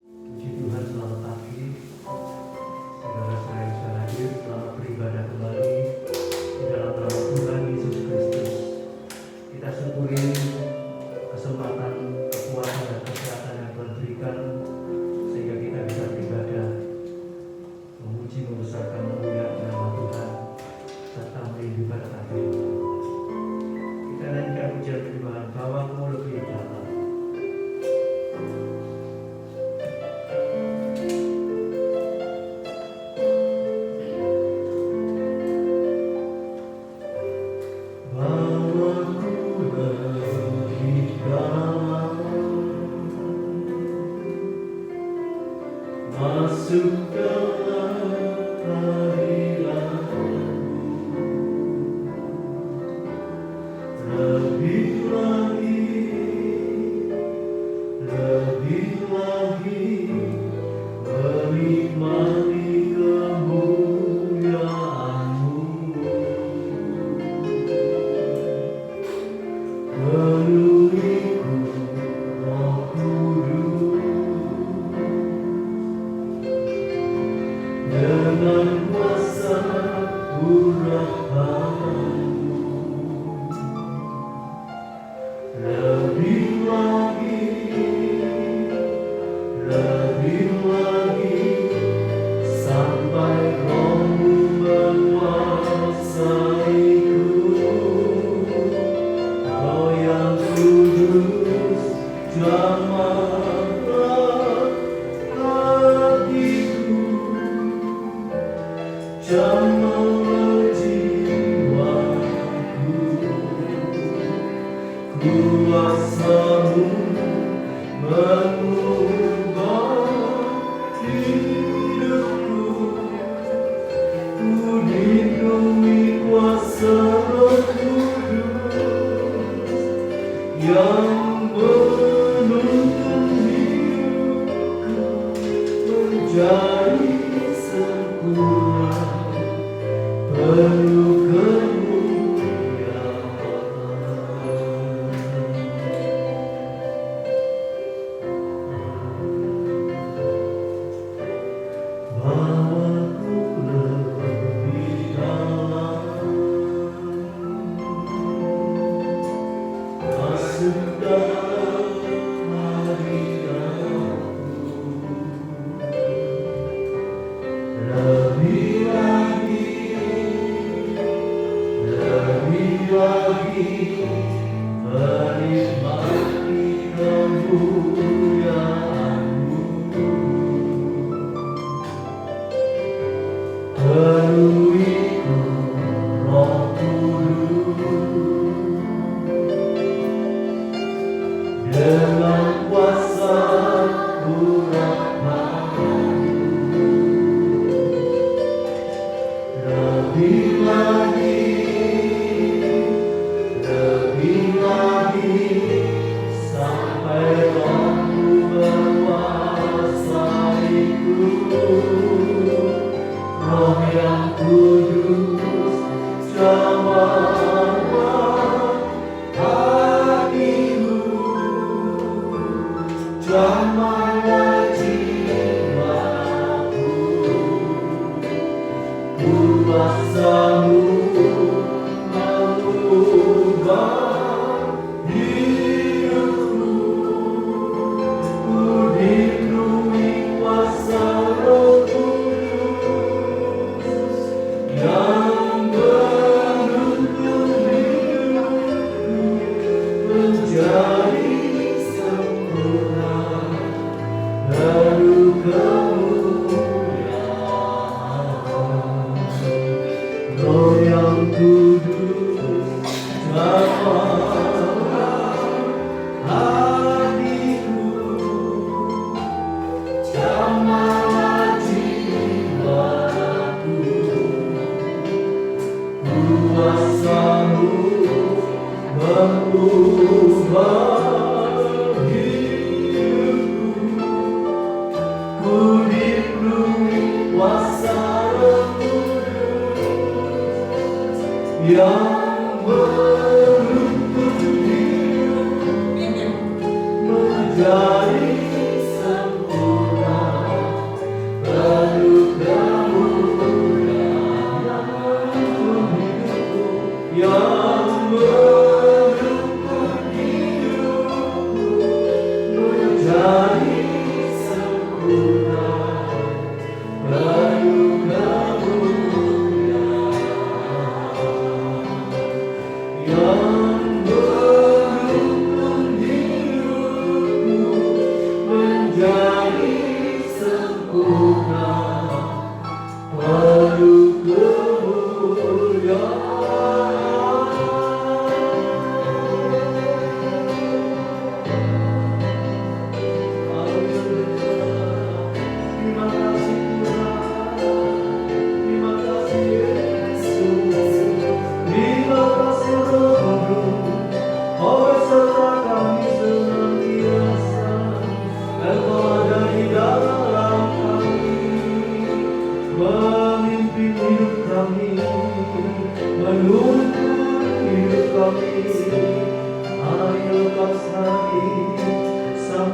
Puji Tuhan, selamat pagi saudara-saudara yang sudah hadir. Selamat beribadah kembali di dalam nama Tuhan Yesus Kristus. Kita syukuri kesempatan, kekuatan dan kesehatan yang Tuhan berikan sehingga kita bisa beribadah, memuji, membesarkan, memuliakan nama Tuhan serta merindukan hati. Kita nyanyikan pujian penyembahan Bawamu lebih dalam. Masuk dalam hadirat-Mu, lebih lagi menikmati kemuliaan-Mu. Penuhiku Roh Kudus dengan kuasa urapan-Mu, lebih lagi sampai Roh-Mu menguasaiku. Roh yang kudus jamahlah hatiku, jamahlah jiwaku. Kuasa-Mu mengubah hidupku. Ku lindungi kuasa Roh Kudus yang menuntun hidupku menjadi sempurna, penuh kemuliaan. Bawaku lebih dalam, masuk dalam hadirat-Mu, lebih lagi menikmati kemuliaan-Mu. Penuhiku Roh Kudus dengan kuasa urapan-Mu, lebih lagi sampai Roh-Mu menguasaiku. Roh yang kudus jamahlah hatiku, jamahlah jiwaku. Kuasa-Mu mengubah hidupku. Ku lindungi kuasa Roh Kudus yang menuntun hidupku menjadi sempurna, penuh kemuliaan. Roh yang kudus jamahlah hatiku, jamahlah jiwaku. Kuasa-Mu mengubah hidupku. Ku lindungi kuasa Roh Kudus yang menuntun hidupku menjadi sempurna.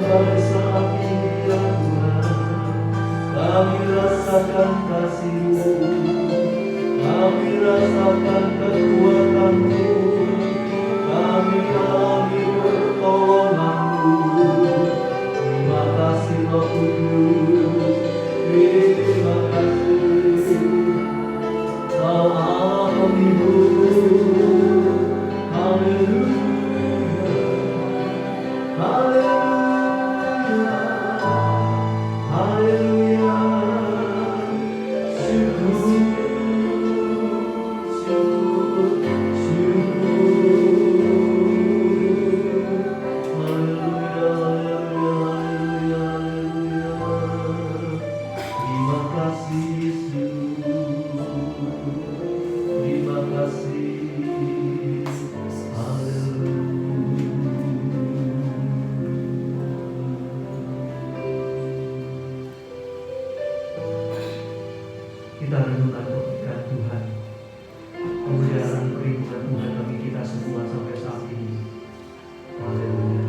sampai saat ini ya Tuhan. Kami rasakan kasih-Mu, kami rasakan kekuatan-Mu, kami alami pertolongan-Mu. Terima kasih Roh Kudus, terima kasih. Kau Allah hidup, haleluya, haleluya, haleluya. Syukur, syukur, syukur. Haleluya, haleluya, haleluya. Terima kasih Yesus, terima kasih. Kita renungkan kebenaran Tuhan, pemeliharaan perlindungan Tuhan bagi kita semua sampai saat ini. Haleluya.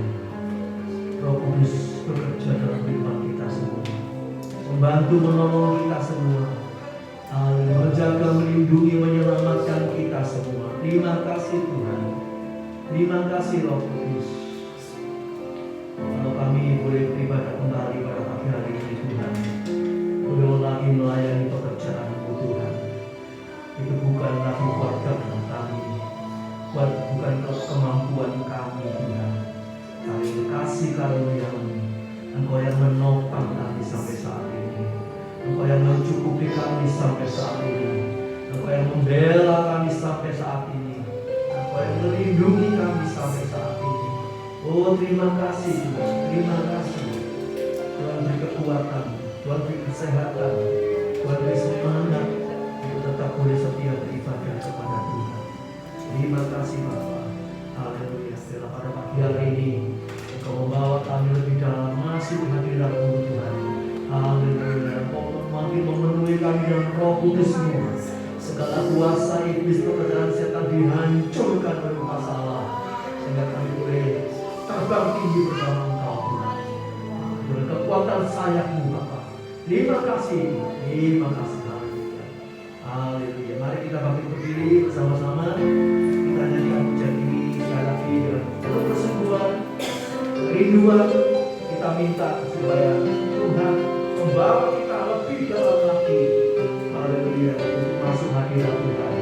Roh Kudus bekerja dalam kehidupan kita semua, membantu menolong kita semua. Haleluya. Menjaga, melindungi, menyelamatkan kita semua. Terima kasih Tuhan. Terima kasih Roh Kudus. Kalau kami boleh beribadah kembali pada pagi hari ini Tuhan, boleh lagi melayani pekerjaan-Mu Tuhan. Itu bukan lagi buat kehendak kami, bukan kemampuan kami Tuhan, tapi kasih karunia-Mu. Engkau yang menopang kami sampai saat ini, Engkau yang mencukupi kami sampai saat ini, Engkau yang membela kami sampai saat ini, Engkau yang melindungi kami sampai saat ini. Oh terima kasih Tuhan, terima kasih. Tuhan beri kekuatan, Tuhan beri kesehatan, Tuhan beri semangat untuk tetap boleh setia beribadah kepada Tuhan. Terima kasih Bapa. Haleluya. Setelah pada pagi hari ini Engkau membawa kami lebih dalam masuk hadirat-Mu Tuhan. Haleluya. Engkau makin memenuhi kami dengan Roh Kudus-Mu. Segala kuasa iblis, pekerjaan setan dihancurkan oleh masalah, sehingga kami boleh terbang tinggi bersama Engkau Tuhan. Dengan kekuatan sayap-Mu Bapa. Terima kasih. Terima kasih. Haleluya. Haleluya. Mari kita bangkit berdiri bersama-sama. Kita nyanyikan pujian ini sekali lagi dengan penuh kesungguhan, kerinduan. Kita minta supaya Tuhan membawa kita lebih dalam lagi. Haleluya. Untuk masuk hadirat Tuhan.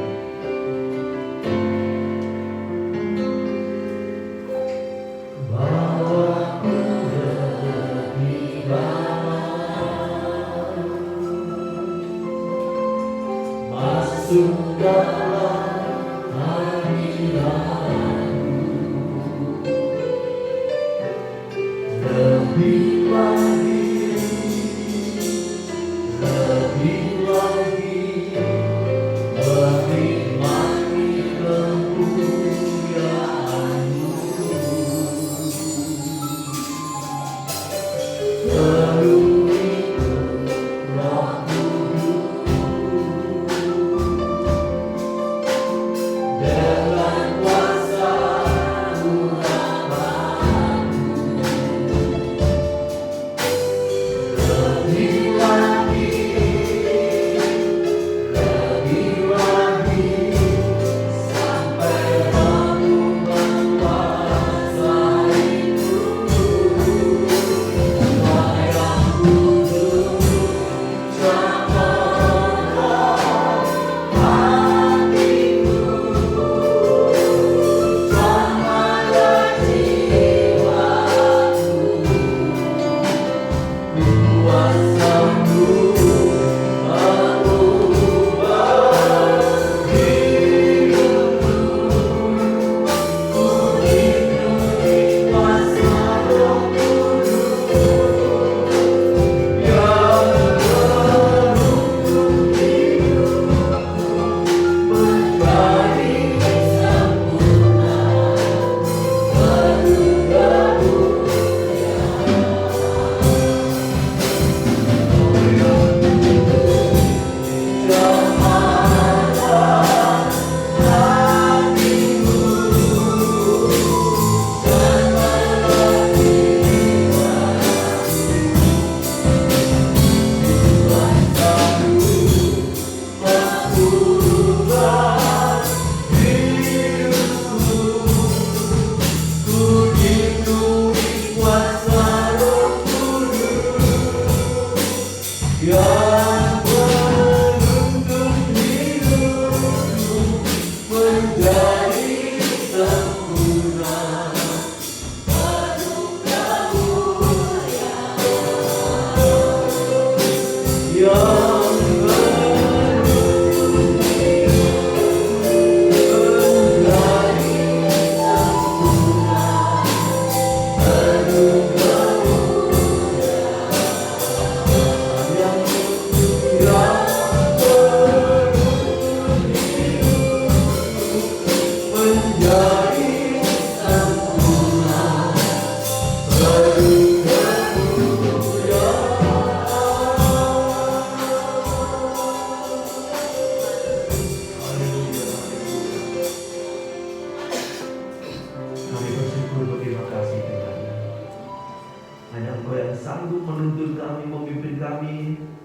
sanggup menuntun kami, memimpin kami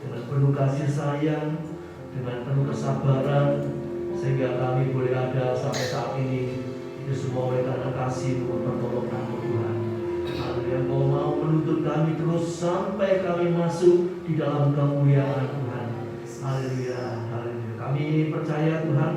dengan penuh kasih sayang, dengan penuh kesabaran, sehingga kami boleh ada sampai saat ini. Itu semua oleh karena kasih-Mu, pertolongan-Mu Tuhan. Haleluya, Kau mau menuntun kami terus sampai kami masuk di dalam kemuliaan Tuhan. Haleluya, haleluya. Kami percaya Tuhan,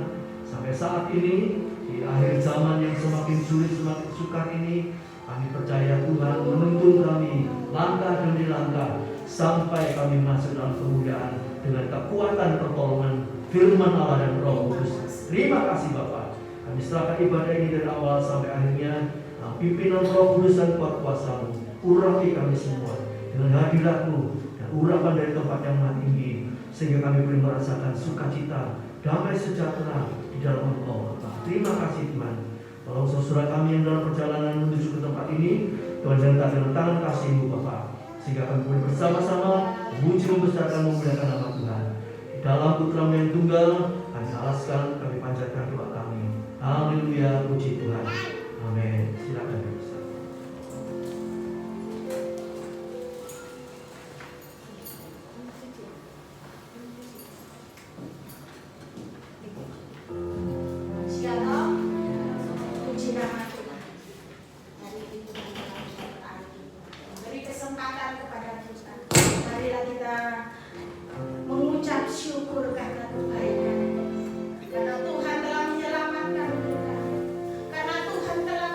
sampai saat ini di akhir zaman yang semakin sulit, semakin sukar ini, kami percaya Tuhan menuntun kami langkah demi langkah sampai kami masuk dalam kemuliaan dengan kekuatan pertolongan firman Allah dan Roh Kudus. Terima kasih Bapa. Kami serahkan ibadah ini dari awal sampai akhirnya. Pimpinan Roh Kudus dan kuat kuasa-Mu, urapi kami semua dengan hadirat-Mu dan urapan dari tempat yang maha tinggi, sehingga kami boleh merasakan sukacita, damai sejahtera di dalam Engkau. Terima kasih Tuhan. Tolong saudara kami yang dalam perjalanan menuju ke tempat ini, Tuhan jangan dengan tangan kasih-Mu Bapa, sehingga kami boleh bersama-sama memuji, membesarkan, memuliakan nama Tuhan. Di dalam Putra-Mu yang tunggal, kami alaskan, kami panjatkan doa kami. Haleluya, puji Tuhan. Amin. Silakan Ustaz. Shalom, puji nama Tuhan. Hari ini Tuhan telah memberi kesempatan kepada kita. Marilah kita mengucap syukur karena kebaikan, karena Tuhan telah menyelamatkan kita, karena Tuhan telah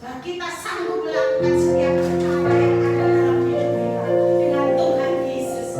bahwa kita sanggup melakukan setiap perkara yang ada dalam hidup kita dengan Tuhan Yesus.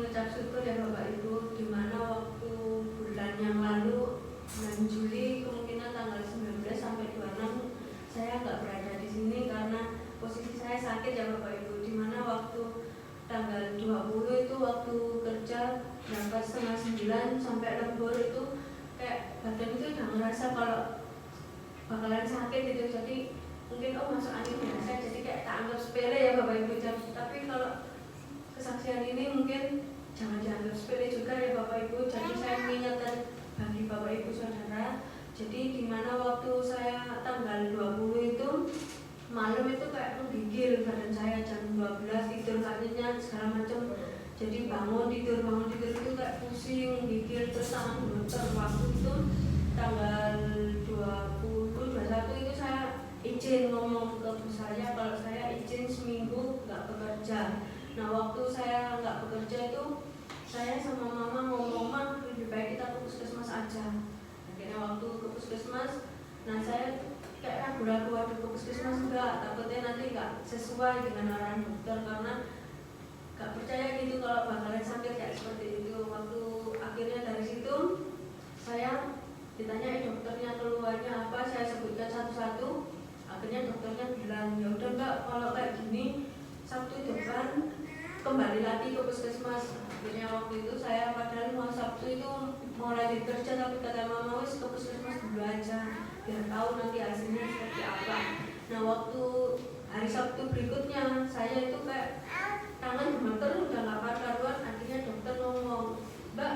mengucap syukur ya Bapak Ibu, di mana waktu bulan yang lalu, bulan Juli, kemungkinan tanggal 19 sampai 26 saya nggak berada di sini karena posisi saya sakit ya Bapak Ibu, di mana waktu tanggal 20 itu waktu kerja berangkat setengah 9 sampai lembur itu kayak badan itu udah ngerasa kalau bakalan sakit gitu, jadi mungkin masuk angin biasa, jadi kayak tak anggap sepele ya Bapak Ibu. Tapi kalau kesaksian ini mungkin jangan dianggap sepele juga ya Bapak Ibu. Jadi saya mengingatkan bagi Bapak Ibu Saudara, jadi dimana waktu saya tanggal 20 itu malam itu kayak menggigil badan saya jam 12, tidur kakinya segala macam, jadi bangun tidur itu kayak pusing, menggigil, terus sama dokter. Waktu itu tanggal 21 itu saya izin ngomong ke bos saya kalau saya izin seminggu nggak bekerja. Nah waktu saya nggak bekerja itu saya sama mama ngomong, "Mah, lebih baik kita ke puskesmas aja." Akhirnya waktu ke puskesmas, nah saya kayak ragu-ragu ada ke puskesmas enggak, takutnya nanti nggak sesuai dengan arahan dokter karena nggak percaya gitu kalau bakalan sakit kayak seperti itu. Waktu akhirnya dari situ saya ditanya dokternya keluarnya apa, saya sebutkan satu-satu. Akhirnya dokternya bilang, "Ya udah Mbak, kalau kayak gini Sabtu depan kembali lagi ke puskesmas." Akhirnya waktu itu saya padahal mau Sabtu itu mau lanjut kerja, tapi kata mama wis ke puskesmas dulu aja biar tahu nanti hasilnya seperti apa. Nah waktu hari Sabtu berikutnya saya itu kayak tangan gemeter udah nggak karuan. Akhirnya dokter ngomong, "Mbak,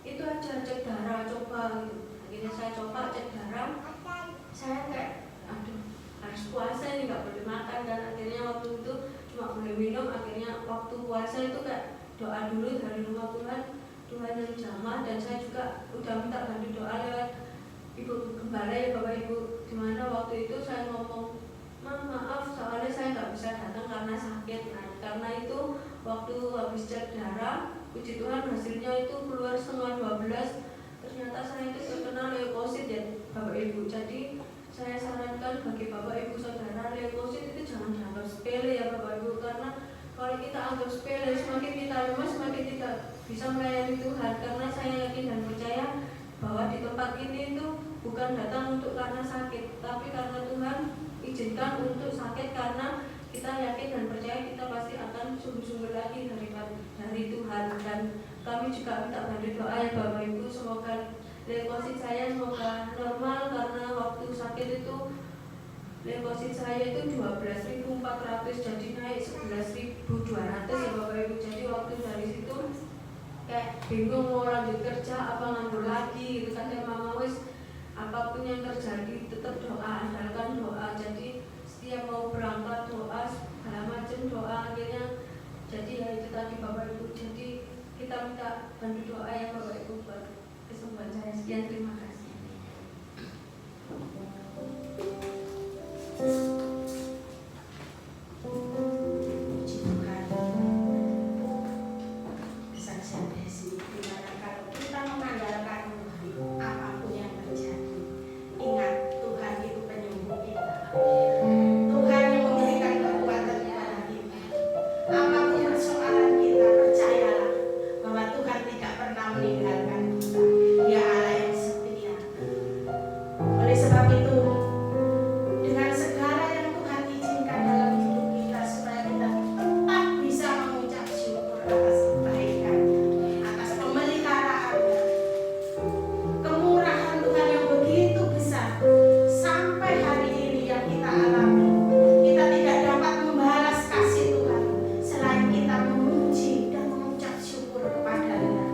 itu aja cek darah, coba." Gitu. Akhirnya saya coba cek darah, saya kayak aduh harus puasa ini nggak boleh makan, dan akhirnya waktu itu cuma boleh minum. Akhirnya waktu puasa itu kayak doa dulu dari rumah Tuhan yang jamah, dan saya juga udah minta bantu doa lewat Ibu Gembala ya Bapak Ibu, dimana waktu itu saya ngomong, maaf soalnya saya nggak bisa datang karena sakit. Nah karena itu waktu habis cek darah, puji Tuhan hasilnya itu keluar setengah 12, ternyata saya itu terkena leukosit ya Bapak Ibu. Jadi saya sarankan bagi Bapak Ibu Saudara, leukosit itu jangan dianggap sepele ya Bapak Ibu, karena kalau kita anggap sepele, semakin kita lemah, semakin tidak bisa melayani Tuhan. Karena saya yakin dan percaya bahwa di tempat ini itu bukan datang untuk karena sakit, tapi karena Tuhan izinkan untuk sakit, karena kita yakin dan percaya kita pasti akan sungguh-sungguh lagi dari Tuhan. Dan kami juga minta bantu doa ya Bapak Ibu, semoga leukosit saya semoga normal, karena waktu sakit itu leukosit saya itu 12.400, jadi naik 11.200 ya Bapak Ibu. Jadi waktu dari situ kayak bingung mau lanjut kerja apa nganggur lagi gitu. Kata mama wis apapun yang terjadi tetap doa, andalkan doa. Jadi setiap mau berangkat doa, segala macam doa. Akhirnya jadi ya itu tadi Bapak Ibu, jadi kita minta bantu doa ya Bapak Ibu buat kesembuhan saya. Sekian, terima kasih. Puji Tuhan. Kesaksian Desi, dimana kalau kita mengandalkan Tuhan, apapun yang terjadi, ingat Tuhan itu penyembuh kita. Tuhan yang memberikan kekuatan kepada kita. Apapun persoalan kita, percayalah bahwa Tuhan tidak pernah meninggalkan kita. Dia Allah yang setia. Oleh sebab itu, dengan segala yang Tuhan izinkan dalam hidup kita, supaya kita tetap bisa mengucap syukur atas kebaikan, atas pemeliharaannya, kemurahan Tuhan yang begitu besar. Sampai hari ini yang kita alami, kita tidak dapat membalas kasih Tuhan selain kita memuji dan mengucap syukur kepada-Nya.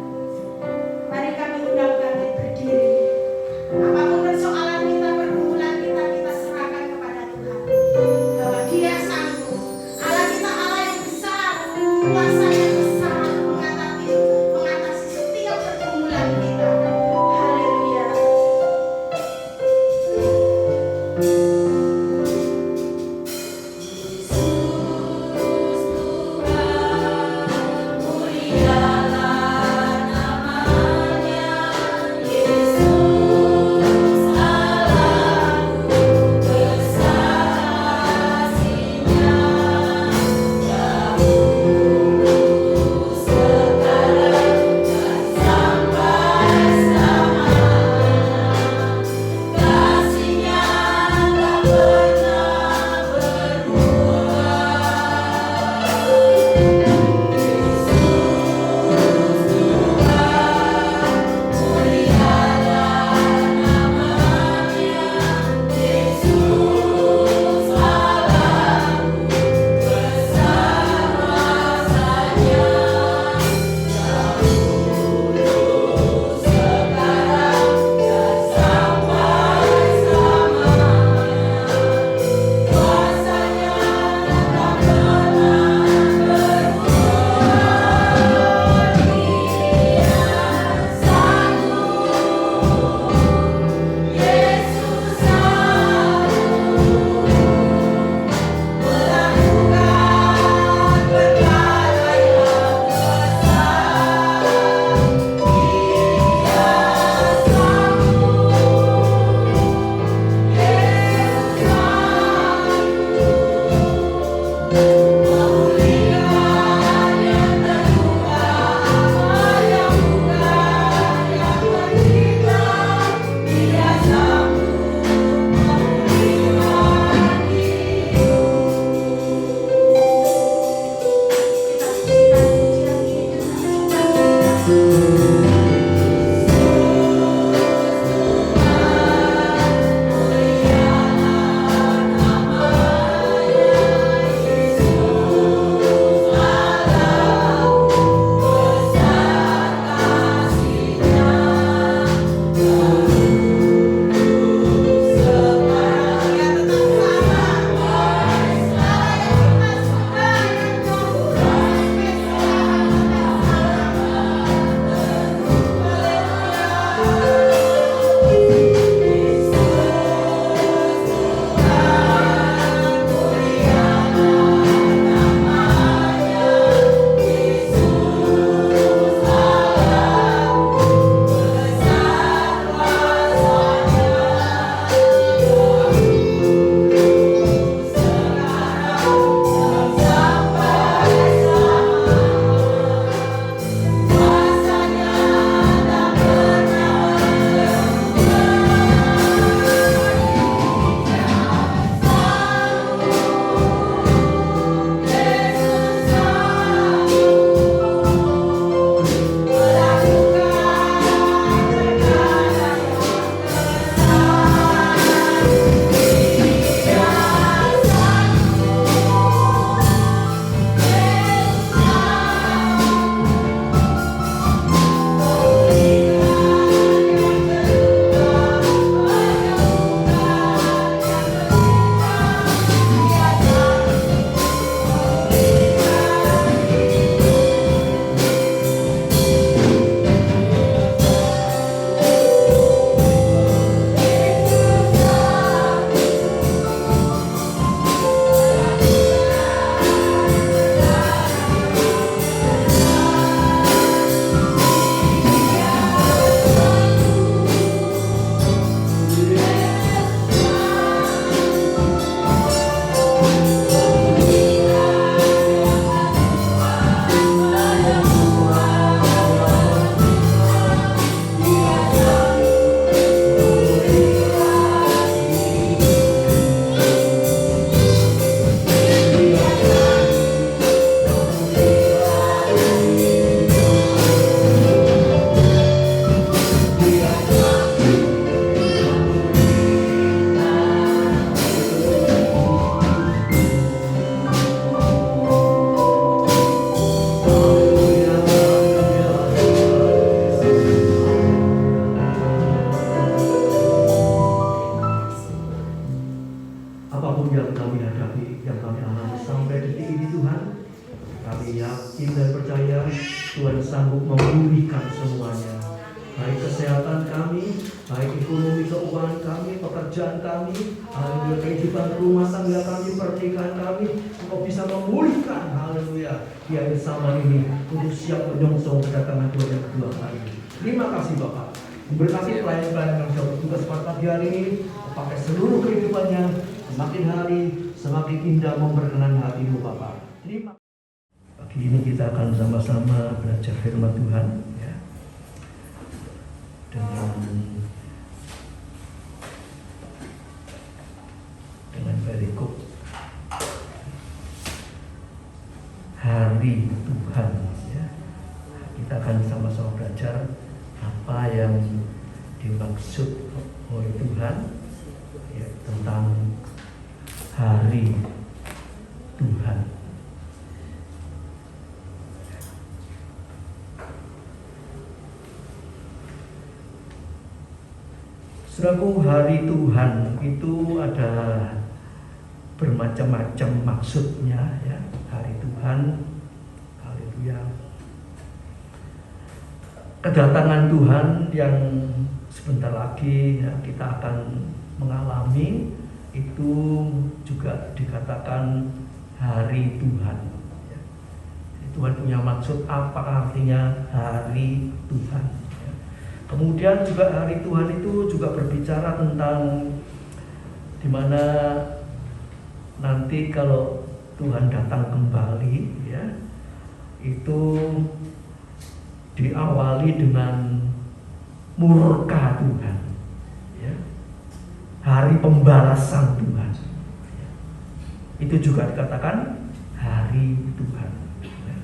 kesehatan kami, baik ekonomi keuangan kami, pekerjaan kami, haleluya, kehidupan rumah tangga kami, pernikahan kami, Engkau bisa memulihkan, haleluya, di akhir zaman ini untuk siap menyongsong kedatangan Tuhan yang kedua kali. Terima kasih Bapak. Memberkati pelayan-pelayan yang sudah bertugas pada pagi hari ini, pakai seluruh kehidupannya, semakin hari semakin indah memperkenan hatimu Bapak. Terima kasih. Pagi ini kita akan sama-sama belajar firman Tuhan ya, dengan perikop hari Tuhan ya. Kita akan sama-sama belajar apa yang dimaksud oleh Tuhan ya, tentang hari Tuhan. Saudaraku, hari Tuhan itu ada bermacam-macam maksudnya ya. Hari Tuhan, haleluya. Kedatangan Tuhan yang sebentar lagi ya, kita akan mengalami itu juga dikatakan hari Tuhan ya. Tuhan punya maksud apa artinya hari Tuhan. Kemudian juga hari Tuhan itu juga berbicara tentang dimana nanti kalau Tuhan datang kembali ya, itu diawali dengan murka Tuhan ya, hari pembalasan Tuhan ya. Itu juga dikatakan hari Tuhan ya.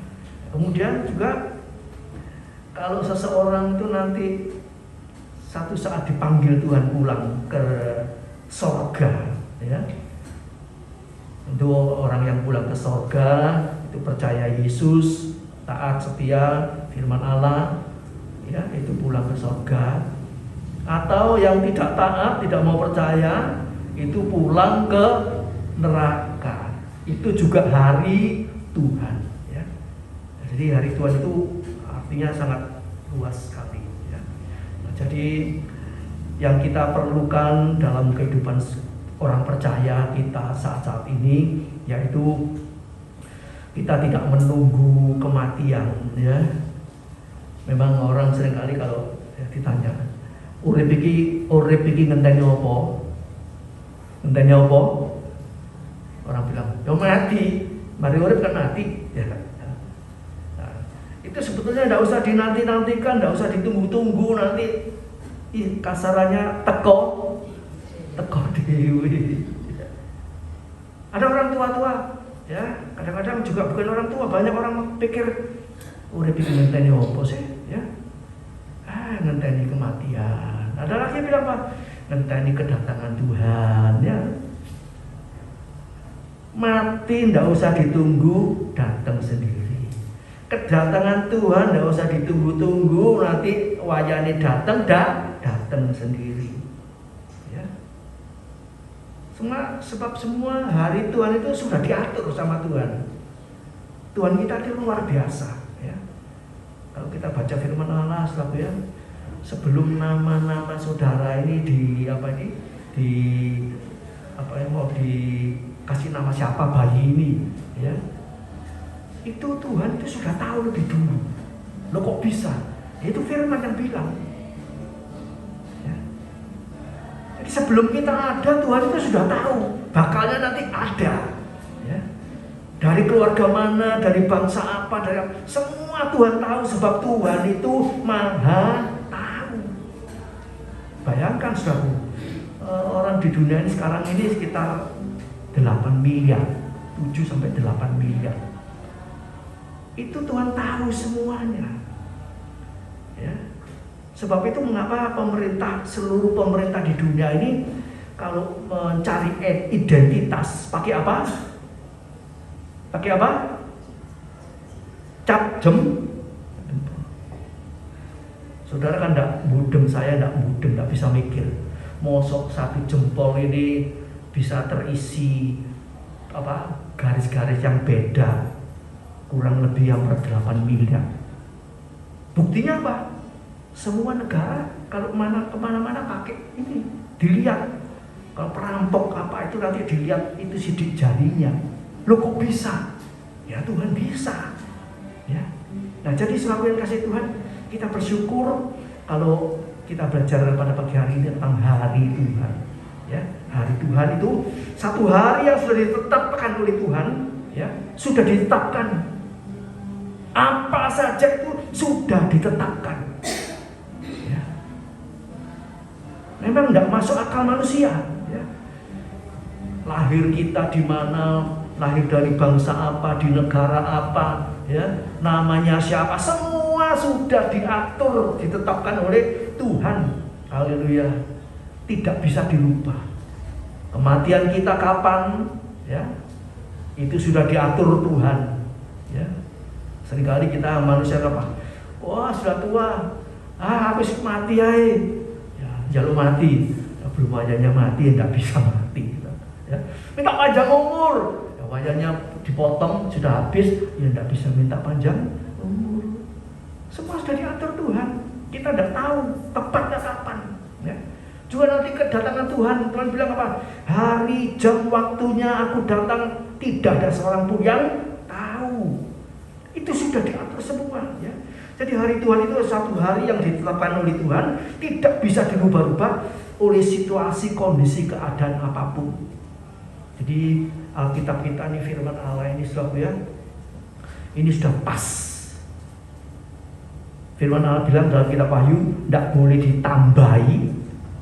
Kemudian juga kalau seseorang itu nanti satu saat dipanggil Tuhan pulang ke sorga ya, itu orang yang pulang ke sorga itu percaya Yesus, taat setia firman Allah ya, itu pulang ke sorga. Atau yang tidak taat, tidak mau percaya, itu pulang ke neraka. Itu juga hari Tuhan ya. Jadi hari Tuhan itu artinya sangat luas sekali ya. Nah, jadi yang kita perlukan dalam kehidupan orang percaya kita saat-saat ini yaitu kita tidak menunggu kematian ya. Memang orang seringkali kalau ya, ditanya urip iki ngenteni apa? Ngenteni apa? Orang bilang, "Ya mati." Mari urip kan mati ya. Itu sebetulnya tidak usah dinanti-nantikan, tidak usah ditunggu-tunggu nanti kasarannya teko dewi. Ada orang tua-tua ya, kadang-kadang juga bukan orang tua, banyak orang pikir urip iki ngenteni apa sih ya? Ngenteni kematian. Ada lagi bilang apa? Ngenteni kedatangan Tuhan ya. Mati tidak usah ditunggu, datang sendiri. Kedatangan Tuhan tidak usah ditunggu-tunggu, nanti wayane datang sendiri ya. Sebab semua hari Tuhan itu sudah diatur sama Tuhan. Tuhan kita itu luar biasa ya. Kalau kita baca firman Allah ya, sebelum nama-nama saudara ini mau dikasih nama siapa bayi ini ya, itu Tuhan itu sudah tahu lebih dulu. Loh kok bisa? Itu firman yang bilang ya. Jadi sebelum kita ada, Tuhan itu sudah tahu bakalnya nanti ada ya. Dari keluarga mana, dari bangsa apa, semua Tuhan tahu, sebab Tuhan itu maha tahu. Bayangkan saudara, orang di dunia ini sekarang ini sekitar 8 miliar, 7 sampai 8 miliar. Itu Tuhan tahu semuanya ya. Sebab itu mengapa seluruh pemerintah di dunia ini kalau mencari identitas pakai apa? Cap jempol. Saudara kan saya tidak bisa mikir. Mosok satu jempol ini bisa terisi garis-garis yang beda, kurang lebih yang 8 miliar. Buktinya apa? Semua negara kalau kemana-mana pakai ini, dilihat. Kalau perampok apa itu nanti dilihat itu sidik jarinya. Loh kok bisa? Ya Tuhan bisa. Ya. Nah jadi selaku yang kasih Tuhan, kita bersyukur kalau kita belajar pada pagi hari ini tentang hari Tuhan. Ya, hari Tuhan itu satu hari yang sudah ditetapkan oleh Tuhan. Ya, sudah ditetapkan. Apa saja itu sudah ditetapkan. Ya. Memang tidak masuk akal manusia. Ya. Lahir kita di mana, lahir dari bangsa apa, di negara apa, ya, namanya siapa, semua sudah diatur, ditetapkan oleh Tuhan. Haleluya. Tidak bisa dirubah. Kematian kita kapan, ya, itu sudah diatur Tuhan. Ya. Seringkali kita manusia apa? Wah sudah tua, habis mati ya, jalur mati, ya, belum wajahnya mati, tidak bisa mati. Ya. Minta panjang umur, ya, wajahnya dipotong sudah habis, ya tidak bisa minta panjang umur. Semua sudah diatur Tuhan. Kita tidak tahu tepatnya kapan. Ya. Juga nanti kedatangan Tuhan, Tuhan bilang apa? Hari jam waktunya aku datang, tidak ada seorang pun yang tahu. Itu sudah diatur semua, ya. Jadi hari Tuhan itu satu hari yang ditetapkan oleh Tuhan, tidak bisa dirubah-rubah oleh situasi, kondisi, keadaan apapun. Jadi Alkitab kita ini, firman Allah ini, saudara ya, ini sudah pas. Firman Allah bilang dalam kitab Wahyu, tidak boleh ditambahi,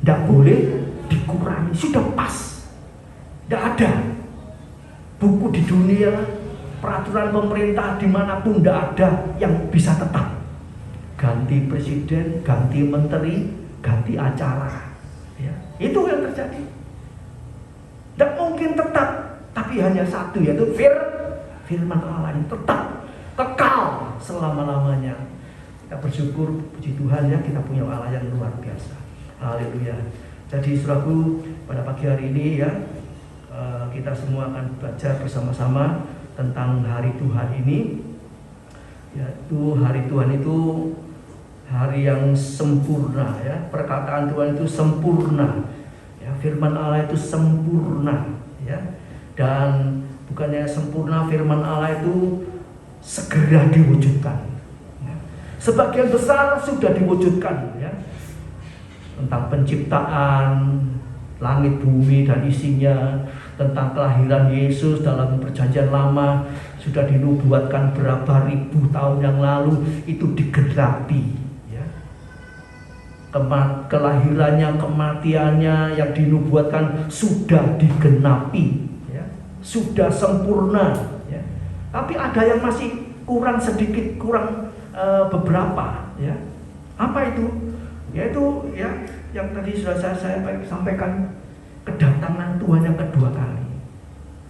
tidak boleh dikurangi, sudah pas. Tidak ada buku di dunia, peraturan pemerintah dimanapun tidak ada yang bisa tetap. Ganti presiden, ganti menteri, ganti acara, ya. Itu yang terjadi. Tidak mungkin tetap, tapi hanya satu, yaitu firman Allah yang tetap, kekal selama-lamanya. Kita bersyukur, puji Tuhan ya, kita punya Allah yang luar biasa. Haleluya. Jadi saudaraku, pada pagi hari ini ya, kita semua akan belajar bersama-sama tentang hari Tuhan ini. Yaitu hari Tuhan itu hari yang sempurna ya. Perkataan Tuhan itu sempurna. Ya, firman Allah itu sempurna ya. Dan bukannya sempurna, firman Allah itu segera diwujudkan. Ya. Sebagian besar sudah diwujudkan ya. Tentang penciptaan langit bumi dan isinya, tentang kelahiran Yesus dalam perjanjian lama sudah dinubuatkan berapa ribu tahun yang lalu, itu digenapi ya. Kelahirannya, kematiannya yang dinubuatkan sudah digenapi ya. Sudah sempurna ya. Tapi ada yang masih kurang sedikit, kurang beberapa ya. Apa itu? Yaitu ya yang tadi sudah saya sampaikan, kedatangan Tuhan yang kedua kali.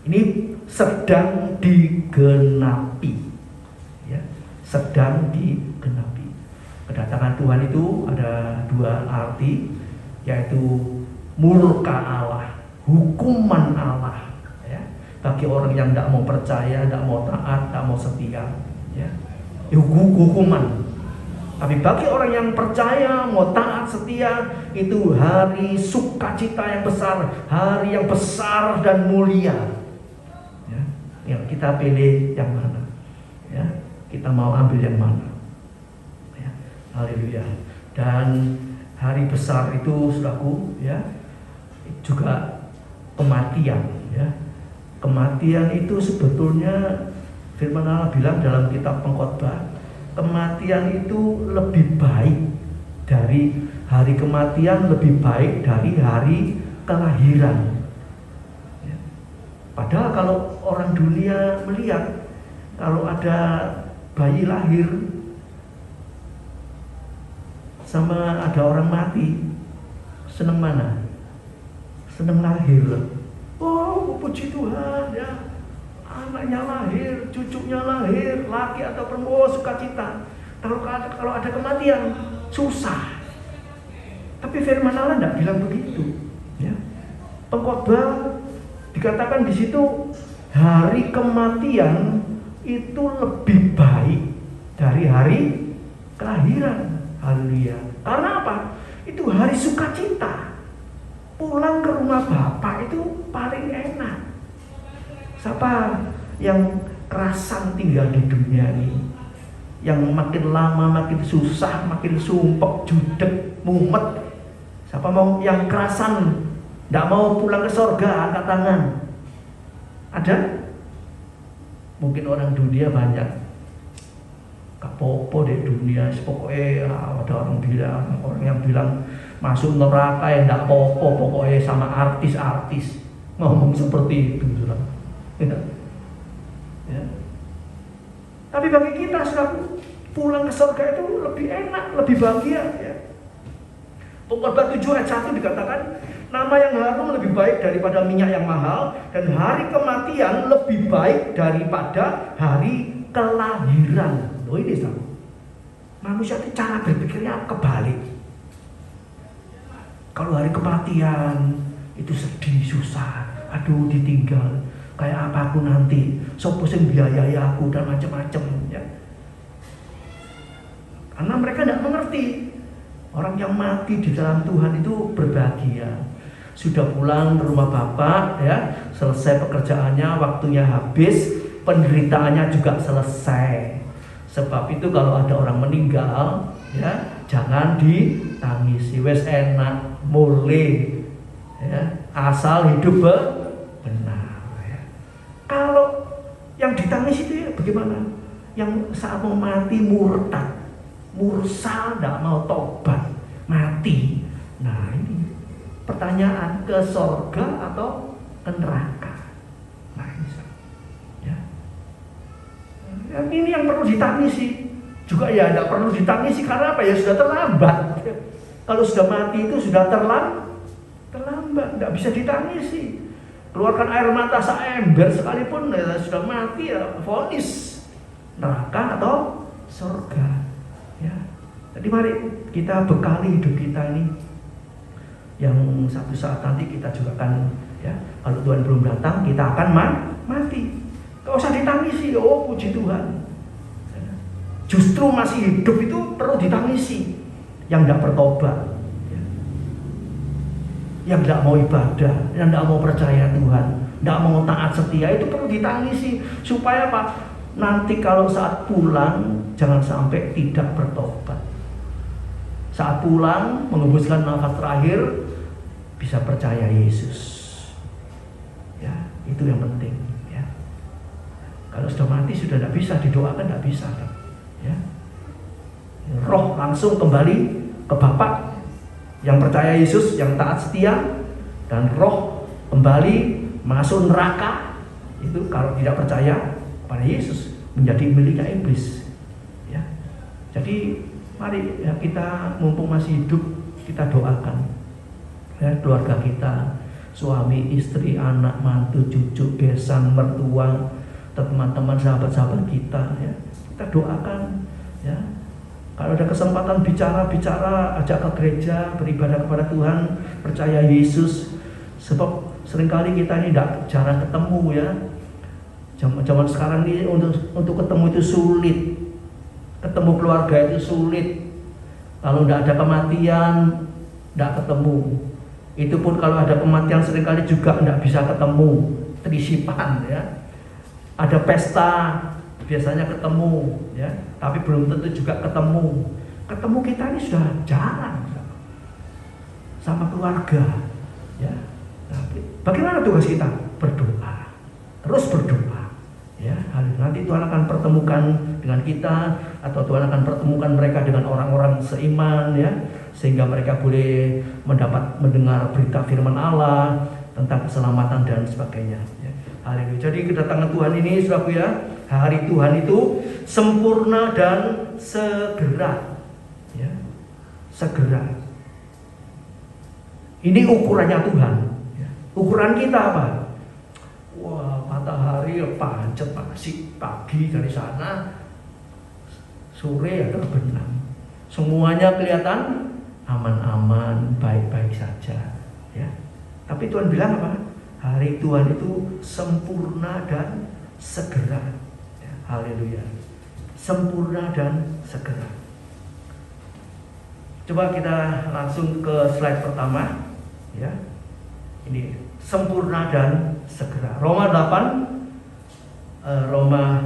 Ini sedang digenapi ya, sedang digenapi. Kedatangan Tuhan itu ada dua arti, yaitu murka Allah, hukuman Allah ya, bagi orang yang tidak mau percaya, tidak mau taat, tidak mau setia ya. Hukuman. Tapi bagi orang yang percaya, mau taat, setia, itu hari sukacita yang besar, hari yang besar dan mulia. Ya, yang kita pilih yang mana? Ya, kita mau ambil yang mana? Ya, haleluya. Dan hari besar itu, saudaraku, ya, juga kematian. Ya, kematian itu sebetulnya firman Allah bilang dalam kitab Pengkhotbah, kematian itu lebih baik dari hari kematian, lebih baik dari hari kelahiran. Ya. Padahal kalau orang dunia melihat, kalau ada bayi lahir sama ada orang mati, seneng mana? Seneng lahir. Oh, puji Tuhan ya. Anaknya lahir, cucunya lahir, laki atau perempuan, sukacita. Kalau ada kematian, susah. Tapi firman Allah tidak bilang begitu. Ya. Pengkhotbah dikatakan di situ hari kematian itu lebih baik dari hari kelahiran. Haleluya. Karena apa? Itu hari sukacita. Pulang ke rumah Bapak itu paling enak. Siapa yang kerasan tinggal di dunia ini, yang makin lama makin susah, makin sumpek, judek, mumet? Siapa mau yang kerasan, tidak mau pulang ke sorga? Angkat tangan. Ada? Mungkin orang dunia banyak. Gak popo deh dunia, pokoknya ada orang yang bilang masuk neraka ya gak popo, pokoknya sama artis-artis ngomong seperti itu, ya. Ya. Tapi bagi kita sudah pulang ke surga itu lebih enak, lebih bahagia, ya. Pengkhotbah 7 ayat 1 dikatakan, nama yang harum lebih baik daripada minyak yang mahal, dan hari kematian lebih baik daripada hari kelahiran. Oh, ini sama. Manusia itu cara berpikirnya kebalik. Kalau hari kematian itu sedih, susah, aduh ditinggal, kayak apa aku nanti, sopo sing biayai aku dan macam-macam, ya. Karena mereka tidak mengerti. Orang yang mati di dalam Tuhan itu berbahagia. Sudah pulang ke rumah Bapak, ya, selesai pekerjaannya, waktunya habis, penderitaannya juga selesai. Sebab itu kalau ada orang meninggal, ya, jangan ditangisi. Wes enak, mulai, ya, asal hidup benar, ya. Kalau yang ditangis itu ya bagaimana? Yang saat mau mati murtad, mursal, tidak mau tobat, mati. Nah ini pertanyaan, ke sorga atau ke neraka? Nah ini, ya. Ini yang perlu ditangisi. Juga ya tidak perlu ditangisi karena apa? Ya sudah terlambat. Kalau sudah mati itu sudah terlambat, tidak bisa ditangisi. Keluarkan air mata seember sekalipun ya, sudah mati ya vonis neraka atau surga, ya. Jadi mari kita bekali hidup kita ini, yang satu saat nanti kita juga akan, ya, kalau Tuhan belum datang kita akan mati. Gak usah ditangisi, oh puji Tuhan. Justru masih hidup itu perlu ditangisi. Yang tidak bertobat, yang tidak mau ibadah, yang tidak mau percaya Tuhan, tidak mau taat setia, itu perlu ditangisi. Supaya apa? Nanti kalau saat pulang jangan sampai tidak bertobat. Saat pulang mengembuskan nafas terakhir bisa percaya Yesus, ya, itu yang penting, ya. Kalau sudah mati sudah tidak bisa didoakan, tidak bisa, ya. Roh langsung kembali ke Bapa yang percaya Yesus, yang taat setia, dan roh kembali masuk neraka itu kalau tidak percaya pada Yesus, menjadi miliknya iblis, ya. Jadi mari, ya, kita mumpung masih hidup kita doakan, ya, keluarga kita, suami, istri, anak, mantu, cucu, besan, mertua, teman-teman, sahabat-sahabat kita, ya, kita doakan, ya. Kalau ada kesempatan bicara, ajak ke gereja, beribadah kepada Tuhan, percaya Yesus. Sebab seringkali kita ini jarang ketemu, ya. Zaman sekarang ini untuk ketemu itu sulit. Ketemu keluarga itu sulit. Kalau tidak ada kematian, tidak ketemu. Itu pun kalau ada kematian seringkali juga tidak bisa ketemu. Trisipan, ya. Ada pesta, biasanya ketemu, ya, tapi belum tentu juga ketemu. Ketemu kita ini sudah jarang sama keluarga, ya. Tapi bagaimana tugas kita? Berdoa, terus berdoa, ya. Nanti Tuhan akan pertemukan dengan kita, atau Tuhan akan pertemukan mereka dengan orang-orang seiman, ya, sehingga mereka boleh mendengar berita firman Allah tentang keselamatan dan sebagainya, ya. Haleluya. Jadi kedatangan Tuhan ini, saudaraku, ya, hari Tuhan itu sempurna dan segera, ya, segera. Ini ukurannya Tuhan, ya. Ukuran kita apa? Wah, matahari pancet masih pagi dari sana, sore ada benang, semuanya kelihatan aman-aman, baik-baik saja, ya. Tapi Tuhan bilang apa? Hari Tuhan itu sempurna dan segera, ya. Haleluya. Sempurna dan segera. Coba kita langsung ke slide pertama, ya. Ini sempurna dan segera. Roma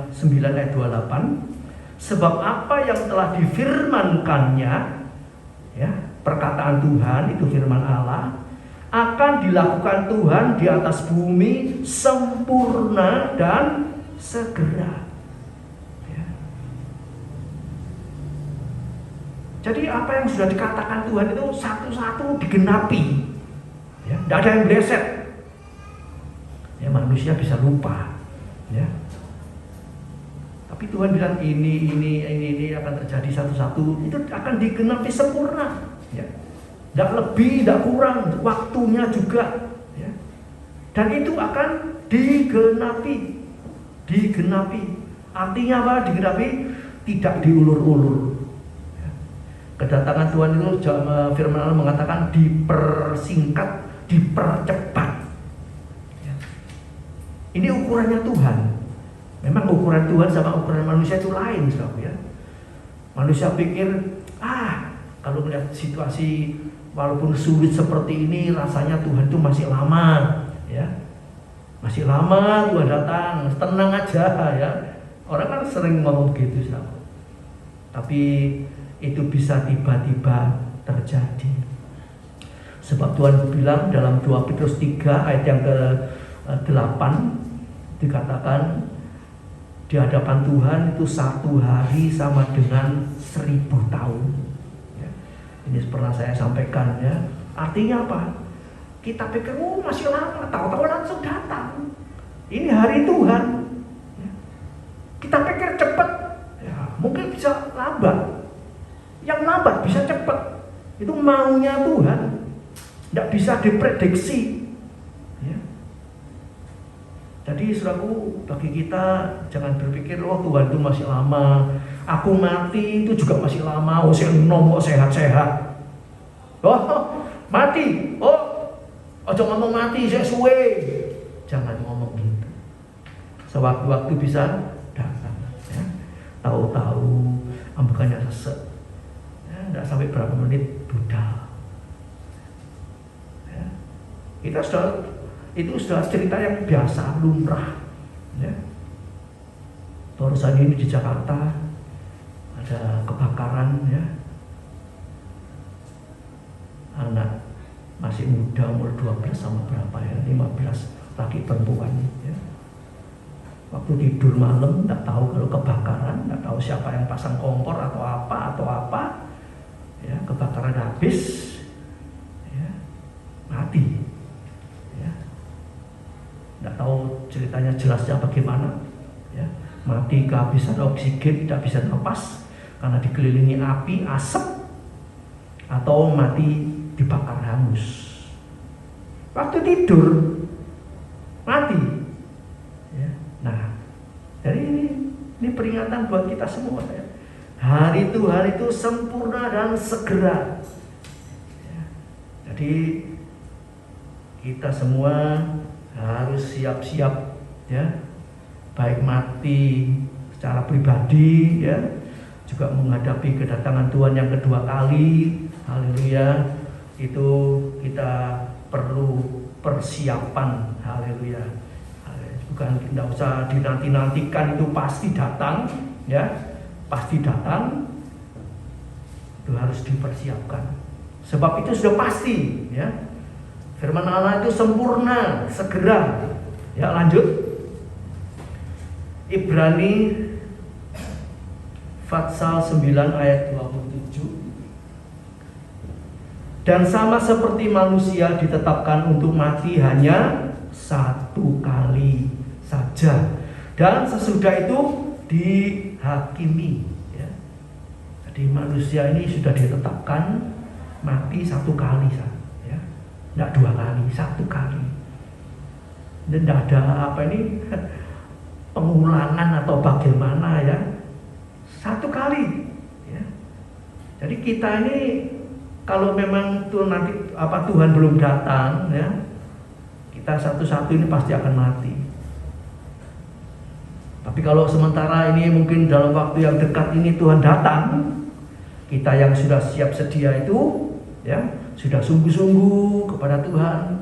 9 ayat 28. Sebab apa yang telah difirmankannya, ya, perkataan Tuhan itu firman Allah, akan dilakukan Tuhan di atas bumi sempurna dan segera. Ya. Jadi apa yang sudah dikatakan Tuhan itu satu-satu digenapi. Ya, tidak ada yang meleset. Ya, manusia bisa lupa. Ya. Tapi Tuhan bilang ini akan terjadi satu-satu, itu akan digenapi sempurna, ya. Tidak lebih, tidak kurang, waktunya juga, ya. Dan itu akan digenapi. Artinya apa? Digenapi, tidak diulur-ulur. Ya. Kedatangan Tuhan itu firman Allah mengatakan dipersingkat, dipercepat. Ya. Ini ukurannya Tuhan. Memang ukuran Tuhan sama ukuran manusia itu lain, saudara, ya. Manusia pikir, kalau melihat situasi walaupun sulit seperti ini, rasanya Tuhan itu masih lama, ya. Masih lama Tuhan datang, tenang aja, ya. Orang kan sering ngomong begitu, saudara. Tapi itu bisa tiba-tiba terjadi. Sebab Tuhan bilang dalam 2 Petrus 3 ayat yang ke-8 dikatakan, di hadapan Tuhan itu 1 hari sama dengan 1000 tahun. Ya. Ini pernah saya sampaikan, ya. Artinya apa? Kita pikir, masih lama, tahu-tahu langsung datang. Ini hari Tuhan. Ya. Kita pikir cepat, ya, mungkin bisa lambat. Yang lambat bisa cepat. Itu maunya Tuhan. Tidak bisa diprediksi. Ya. Jadi saudaraku, bagi kita jangan berpikir, Tuhan itu masih lama, aku mati itu juga masih lama, saya enom kok sehat-sehat. Mati, ojo ngomong mati, saya suwe. Jangan ngomong gitu. Sewaktu-waktu bisa datang, ya. Tahu-tahu ambekannya sesek, ya, tidak sampai berapa menit budal. Ya. Itu sudah cerita yang biasa, lumrah, ya. Barusan ini di Jakarta ada kebakaran, ya. Anak masih muda, umur 12 sama berapa, ya, 15, laki perempuan, ya. Waktu tidur malam tidak tahu kalau kebakaran, tidak tahu siapa yang pasang kompor atau apa, ya, kebakaran habis, ya, mati. Tidak tahu ceritanya jelasnya bagaimana, ya. Mati kehabisan oksigen, tidak bisa napas karena dikelilingi api, asap, atau mati dibakar hangus. Waktu tidur mati, ya. Nah, jadi ini peringatan buat kita semua, ya. Hari Tuhan itu sempurna dan segera, ya. Jadi kita semua harus siap-siap, ya, baik mati secara pribadi, ya, juga menghadapi kedatangan Tuhan yang kedua kali. Haleluya. Itu kita perlu persiapan. Haleluya. Bukan, tidak usah dinanti-nantikan, itu pasti datang, ya, pasti datang. Itu harus dipersiapkan. Sebab itu sudah pasti, ya. Firman Allah itu sempurna, segera. Ya, lanjut. Ibrani Fatsal 9 ayat 27. Dan sama seperti manusia ditetapkan untuk mati hanya 1 kali saja, dan sesudah itu dihakimi, ya. Jadi manusia ini sudah ditetapkan mati 1 kali saja. Tidak 2 kali, 1 kali. Dan tidak ada pengulangan atau bagaimana, ya. 1 kali, ya. Jadi kita ini kalau memang Tuhan belum datang, ya, kita satu-satu ini pasti akan mati. Tapi kalau sementara ini mungkin dalam waktu yang dekat ini Tuhan datang, Kita yang sudah siap sedia itu, ya, sudah sungguh-sungguh kepada Tuhan,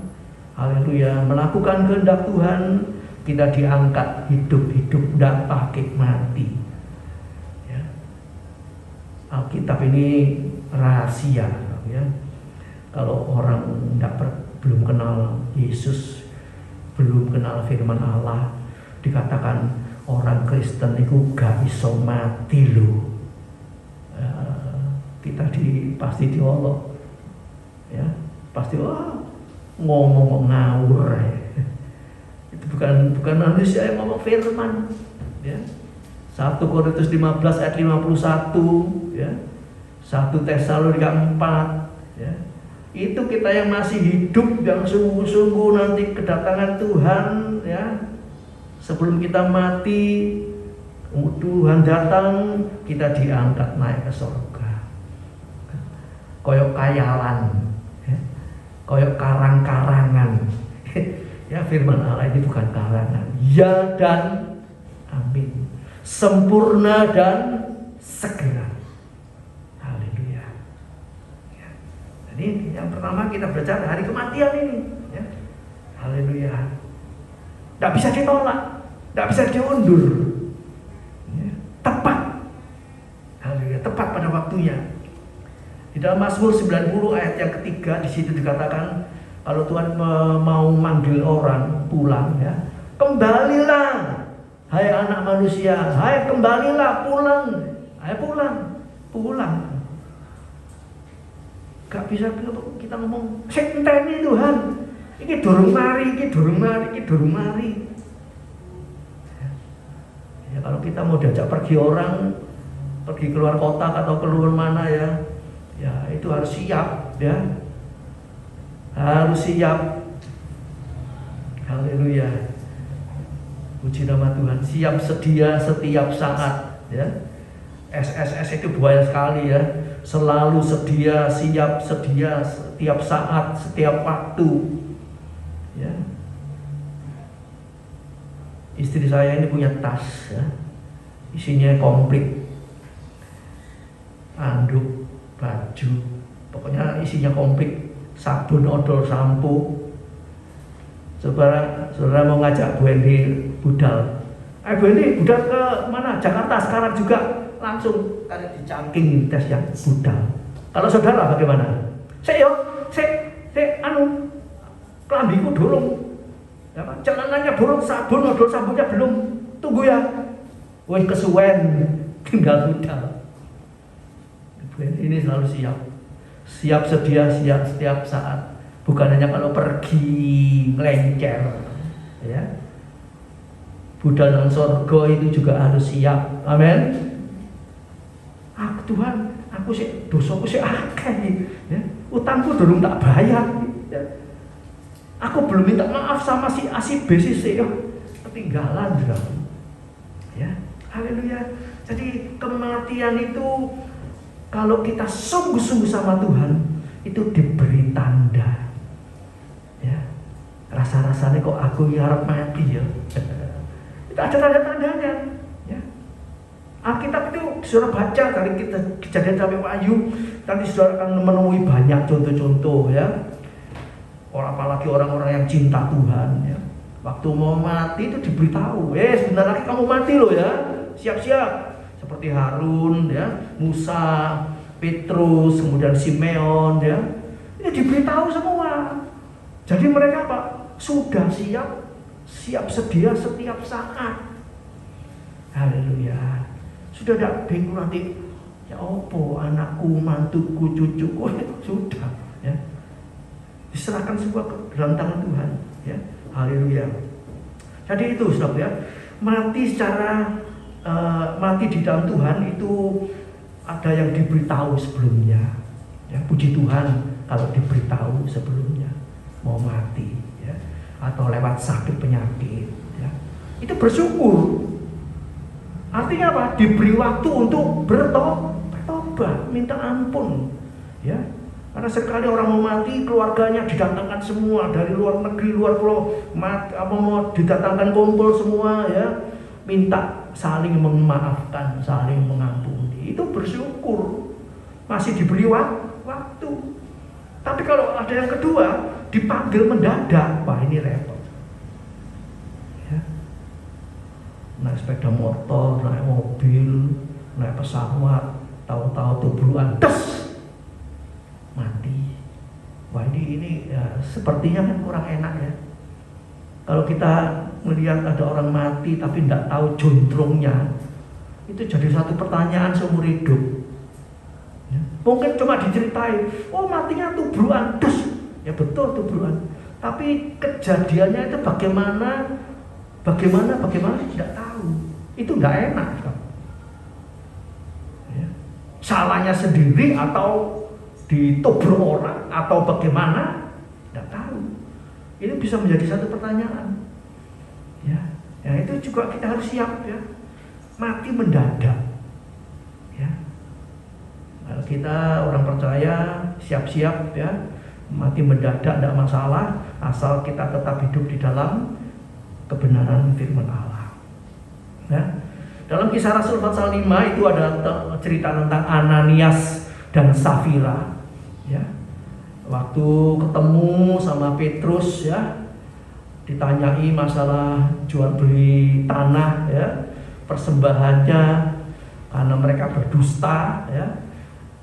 haleluya, melakukan kehendak Tuhan, kita diangkat hidup-hidup, tidak pakai mati. Ya. Alkitab ini rahasia, ya. Kalau orang belum kenal Yesus, belum kenal firman Allah, dikatakan orang Kristen itu gak iso mati loh. Kita pasti diolok, ya, pasti ngomong ngawur, ya. Itu bukan manusia yang ngomong firman, ya. 1 Korintus 15 ayat 51, ya. 1 Tesalonika 4, ya. Itu kita yang masih hidup, yang sungguh-sungguh nanti kedatangan Tuhan, ya. Sebelum kita mati, Tuhan datang, kita diangkat naik ke surga. Koyok kayalan, ya. Koyok karang-karangan. Ya, firman Allah ini bukan karangan. Ya dan amin. Sempurna dan segera. Haleluya. Ya. Jadi yang pertama kita belajar hari kematian ini, ya. Haleluya. Tidak bisa ditolak, tidak bisa diundur, ya. Tepat. Haleluya, tepat pada waktunya. Di dalam Mazmur 90 ayat yang ketiga, di situ dikatakan kalau Tuhan mau manggil orang pulang, ya, kembalilah hai anak manusia, hai kembalilah pulang, hai pulang. Gak bisa kita ngomong senteni Tuhan, ini durung mari. Ya, kalau kita mau diajak pergi orang, pergi keluar kota atau keluar mana, ya itu harus siap, ya, harus siap. Haleluya, puji nama Tuhan. Siap sedia setiap saat, ya. SSS itu banyak sekali, ya. Selalu sedia, siap sedia setiap saat, setiap waktu, ya. Istri saya ini punya tas, ya, isinya komplit, anduk, baju, pokoknya isinya komplit, sabun, odol, sampo. Saudara mau ngajak Bu Hendy budal, Bu Hendy budal ke mana? Jakarta sekarang juga, langsung tarik di cangking tes yang budal. Kalau saudara bagaimana? Saya kelambiku dorong, ya, celananya dorong, sabun, odol, samponya belum, tunggu ya, wes kesuwen, tinggal budal. Ini selalu siap sedia, siap setiap saat. Bukan hanya kalau pergi ngelencer, ya. Budal nang surga itu juga harus siap. Amin. Tuhan, aku sih dosaku sih akeh, ya. Utangku durung tak bayar, ya. Aku belum minta maaf sama si A si B si C, ketinggalan, ya. Haleluya. Jadi kematian itu, kalau kita sungguh-sungguh sama Tuhan, itu diberi tanda, ya. Rasa-rasanya kok aku harap mati, ya. Itu ada tanda-tandanya, ya. Alkitab itu saudara baca dari kita Kejadian sampai Wahyu, nanti saudara akan menemui banyak contoh-contoh, ya. Apalagi orang-orang yang cinta Tuhan, ya. Waktu mau mati itu diberitahu, sebentar lagi kamu mati loh, ya. Siap-siap. Seperti Harun, ya, Musa, Petrus, kemudian Simeon, ya, ini diberitahu semua. Jadi mereka apa? Sudah siap sedia setiap saat. Haleluya. Sudah tidak bingung nanti, ya opo anakku, mantuku, cucuku, sudah, ya. Diserahkan semua ke dalam tangan Tuhan, ya. Haleluya. Jadi itu, saudara, ya, mati di dalam Tuhan itu ada yang diberitahu sebelumnya, ya. Puji Tuhan kalau diberitahu sebelumnya mau mati, ya, atau lewat sakit penyakit, ya. Itu bersyukur. Artinya apa? Diberi waktu untuk bertobat, minta ampun, ya. Karena sekali orang mau mati, keluarganya didatangkan semua dari luar negeri, luar pulau, mau didatangkan kumpul semua, ya. Minta saling memaafkan, saling mengampuni. Itu bersyukur. masih diberi waktu. Tapi kalau ada yang kedua, dipanggil mendadak, wah ini repot. Ya. Naik sepeda motor, naik mobil, naik pesawat, tahu-tahu tubruan, tes, mati. Wah ini ya, sepertinya kan kurang enak ya. Kalau kita melihat ada orang mati tapi tidak tahu juntrungnya, itu jadi satu pertanyaan seumur hidup. Ya. Mungkin cuma diceritain, oh matinya tubruan, dus. Ya betul tubruan. Tapi kejadiannya itu bagaimana tidak tahu. Itu nggak enak. Ya. Salahnya sendiri atau ditubruk orang atau bagaimana, tidak tahu. Ini bisa menjadi satu pertanyaan. Ya, itu juga kita harus siap ya. Mati mendadak. Ya. Kalau kita orang percaya siap-siap ya. Mati mendadak tidak masalah asal kita tetap hidup di dalam kebenaran firman Allah. Ya. Dalam Kisah Rasul pasal 5 itu ada cerita tentang Ananias dan Safira. Ya. Waktu ketemu sama Petrus ya, ditanyai masalah jual beli tanah ya, persembahannya karena mereka berdusta ya.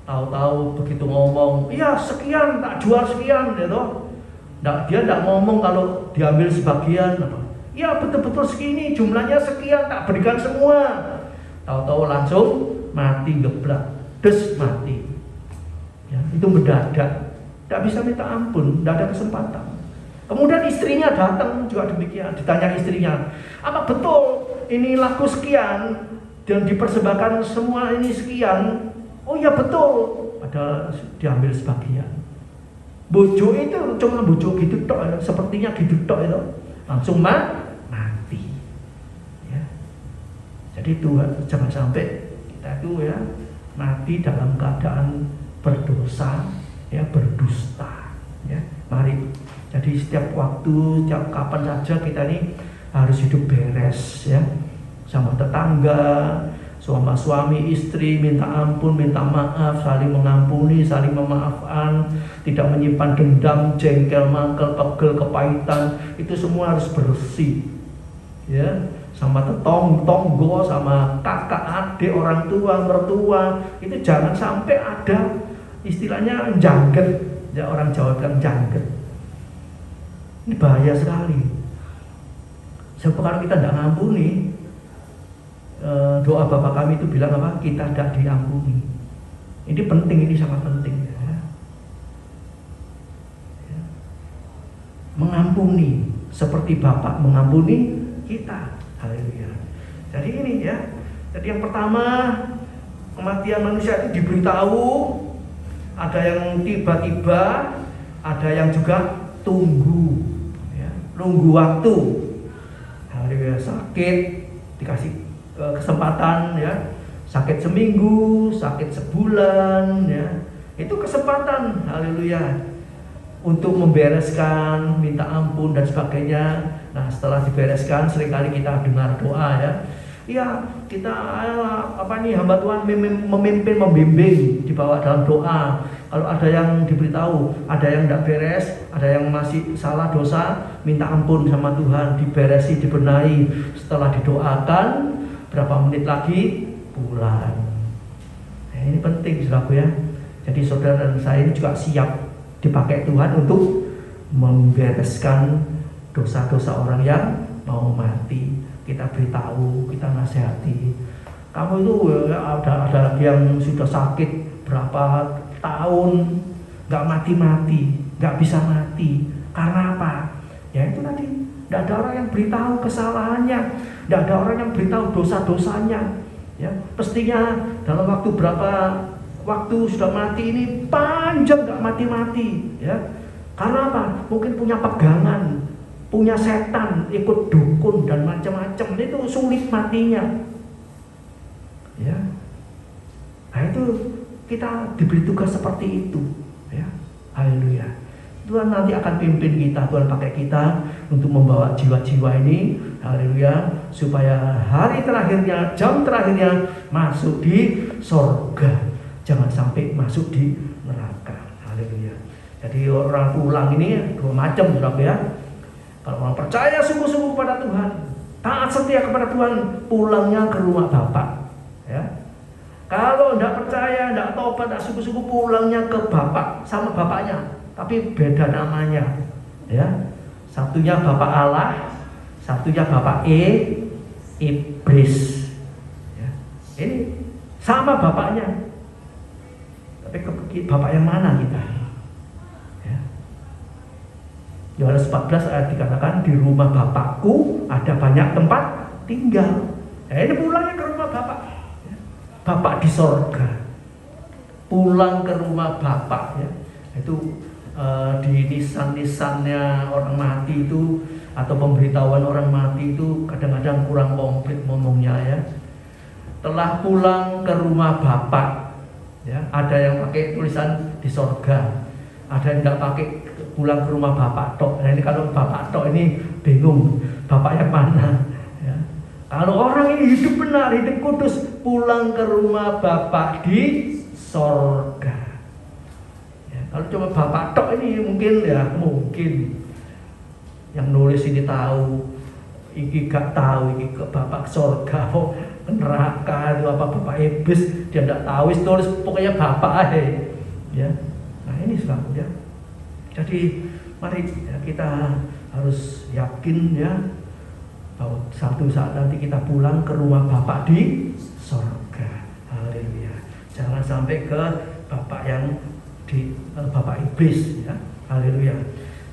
Tahu-tahu begitu ngomong, iya sekian tak jual sekian gitu. Dia tidak ngomong kalau diambil sebagian apa. Iya betul-betul segini jumlahnya sekian tak berikan semua. Tahu-tahu langsung mati geblak, des mati. Ya, itu mendadak. Tidak bisa minta ampun, tidak ada kesempatan. Kemudian istrinya datang juga demikian, ditanya istrinya, apa betul ini laku sekian dan dipersembahkan semua ini sekian? Oh ya betul, padahal diambil sebagian. Bojo itu cuma bojo gitu tok, sepertinya gitu tok itu, langsung mati. Ya. Jadi Tuhan jangan sampai kita itu ya mati dalam keadaan berdosa. Ya berdusta ya. Mari jadi setiap waktu, setiap kapan saja kita ini harus hidup beres ya, sama tetangga, sama suami istri, minta ampun, minta maaf, saling mengampuni, saling memaafkan, tidak menyimpan dendam, jengkel, mangkel, pegel, kepahitan, itu semua harus bersih ya. Sama tonggo, sama kakak, adik, orang tua, mertua, itu jangan sampai ada istilahnya jangget, ya orang Jawa bilang jangget. Ini bahaya sekali. Sebab kalau kita tidak ngampuni, doa Bapa kami itu bilang apa? Kita tidak diampuni. Ini penting, ini sangat penting. Ya. Ya. Mengampuni seperti Bapa mengampuni kita. Haleluya. Jadi ini ya. Jadi yang pertama, kematian manusia itu diberitahu. Ada yang tiba-tiba, ada yang juga tunggu, ya, nunggu waktu. Haleluya. Sakit dikasih kesempatan, ya, sakit seminggu, sakit sebulan, ya, itu kesempatan, haleluya, untuk membereskan, minta ampun dan sebagainya. Nah, setelah dibereskan, seringkali kita dengar doa ya. Ya, kita hamba Tuhan memimpin, membimbing, dibawa dalam doa. Kalau ada yang diberitahu, ada yang tidak beres, ada yang masih salah dosa, minta ampun sama Tuhan, diberesi, dibenahi. Setelah didoakan, berapa menit lagi pulang. Nah, ini penting, saudaraku ya. Jadi saudara dan saya ini juga siap dipakai Tuhan untuk membereskan dosa-dosa orang yang mau mati. Kita beritahu, kita nasihati. Kamu itu ya, ada lagi yang sudah sakit berapa tahun, nggak mati-mati, nggak bisa mati. Karena apa? Ya itu tadi, tidak ada orang yang beritahu kesalahannya, tidak ada orang yang beritahu dosa-dosanya. Ya, pastinya dalam waktu berapa waktu sudah mati ini panjang nggak mati-mati. Ya, karena apa? Mungkin punya pegangan, punya setan, ikut dukun dan macam-macam, itu sulit matinya. Ya, nah itu kita diberi tugas seperti itu. Ya, haleluya. Tuhan nanti akan pimpin kita, Tuhan pakai kita untuk membawa jiwa-jiwa ini, haleluya, supaya hari terakhirnya, jam terakhirnya masuk di sorga. jangan sampai masuk di neraka. Haleluya. Jadi orang pulang ini dua macam, saudara ya. Kalau orang percaya sungguh-sungguh kepada Tuhan, taat setia kepada Tuhan, pulangnya ke rumah Bapak, ya. Kalau tidak percaya, tidak tobat, tidak sungguh-sungguh, pulangnya ke Bapak sama bapaknya, tapi beda namanya, ya. Satunya Bapak Allah, satunya Bapak iblis. Ya. Ini sama bapaknya, tapi bapak yang mana kita? Ya. Yohanes 14 ayat dikatakan, di rumah Bapakku ada banyak tempat tinggal. Ini pulangnya ke rumah Bapak. Ya. Bapak di sorga, pulang ke rumah Bapak. Ya. Itu di nisan-nisannya orang mati itu, atau pemberitahuan orang mati itu kadang-kadang kurang komplit ngomongnya, ya. Telah pulang ke rumah Bapak, ya. Ada yang pakai tulisan di sorga, ada yang tidak pakai pulang ke rumah Bapak tok. Nah, ini kalau Bapak tok ini bingung, Bapak yang mana, ya. Kalau orang ini hidup benar, hidup kudus, pulang ke rumah Bapak di sorga. Kalau cuma Bapak tok ini mungkin, ya mungkin yang nulis ini tahu, iki gak tahu, iki ke Bapak sorga, kok neraka itu apa Bapak iblis, dia tidak tahu, tulis pokoknya Bapak aja, ya. Nah ini selalu, ya. Jadi mari, ya, kita harus yakin, ya, bahwa satu saat nanti kita pulang ke rumah Bapak di sorga. Haleluya. Jangan sampai ke Bapak yang di Bapak iblis, ya. Haleluya.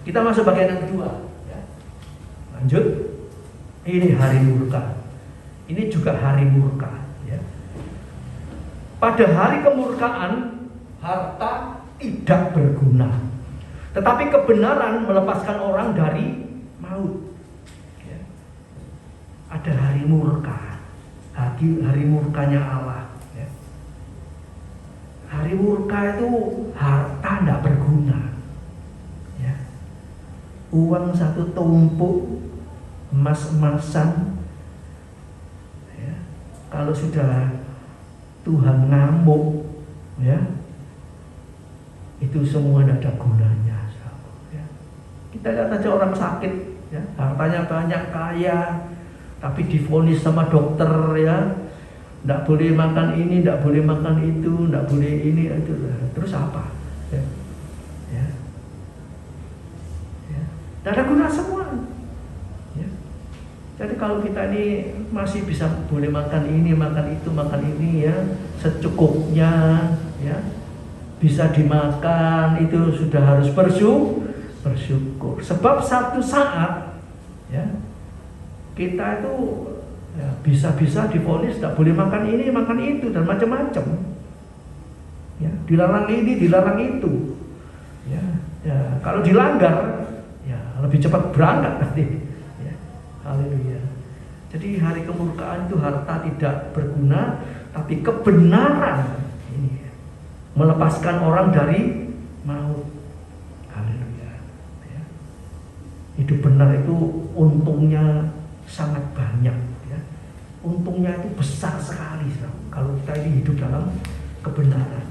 Kita masuk bagian yang kedua, ya. Lanjut. Ini hari murka. Ini juga hari murka, ya. Pada hari kemurkaan, harta tidak berguna, tetapi kebenaran melepaskan orang dari maut, ya. Ada hari murka, hari murkanya Allah. Hari murka itu harta tidak berguna, ya. Uang satu tumpuk, emas-emasan, ya. Kalau sudah Tuhan ngamuk, ya, itu semua tidak ada gunanya, ya. Kita lihat aja orang sakit, ya, hartanya banyak, kaya, tapi divonis sama dokter, ya, tidak boleh makan ini, tidak boleh makan itu, tidak boleh ini, itu. Terus apa? Ya. Ya. Ya. Tidak ada guna semua. Ya. Jadi kalau kita ini masih bisa boleh makan ini, makan itu, makan ini, ya, secukupnya, ya, bisa dimakan, itu sudah harus bersyukur. Sebab satu saat, ya, kita itu, ya, bisa-bisa divonis tidak boleh makan ini, makan itu, dan macam-macam, ya, dilarang ini, dilarang itu, ya, ya. Kalau dilanggar, ya, lebih cepat berangkat nanti, ya. Haleluya. Jadi hari kemurkaan itu harta tidak berguna, tapi kebenaran ini melepaskan orang dari maut. Haleluya. Ya. Hidup benar itu untungnya sangat banyak. Untungnya itu besar sekali kalau kita ini hidup dalam kebenaran.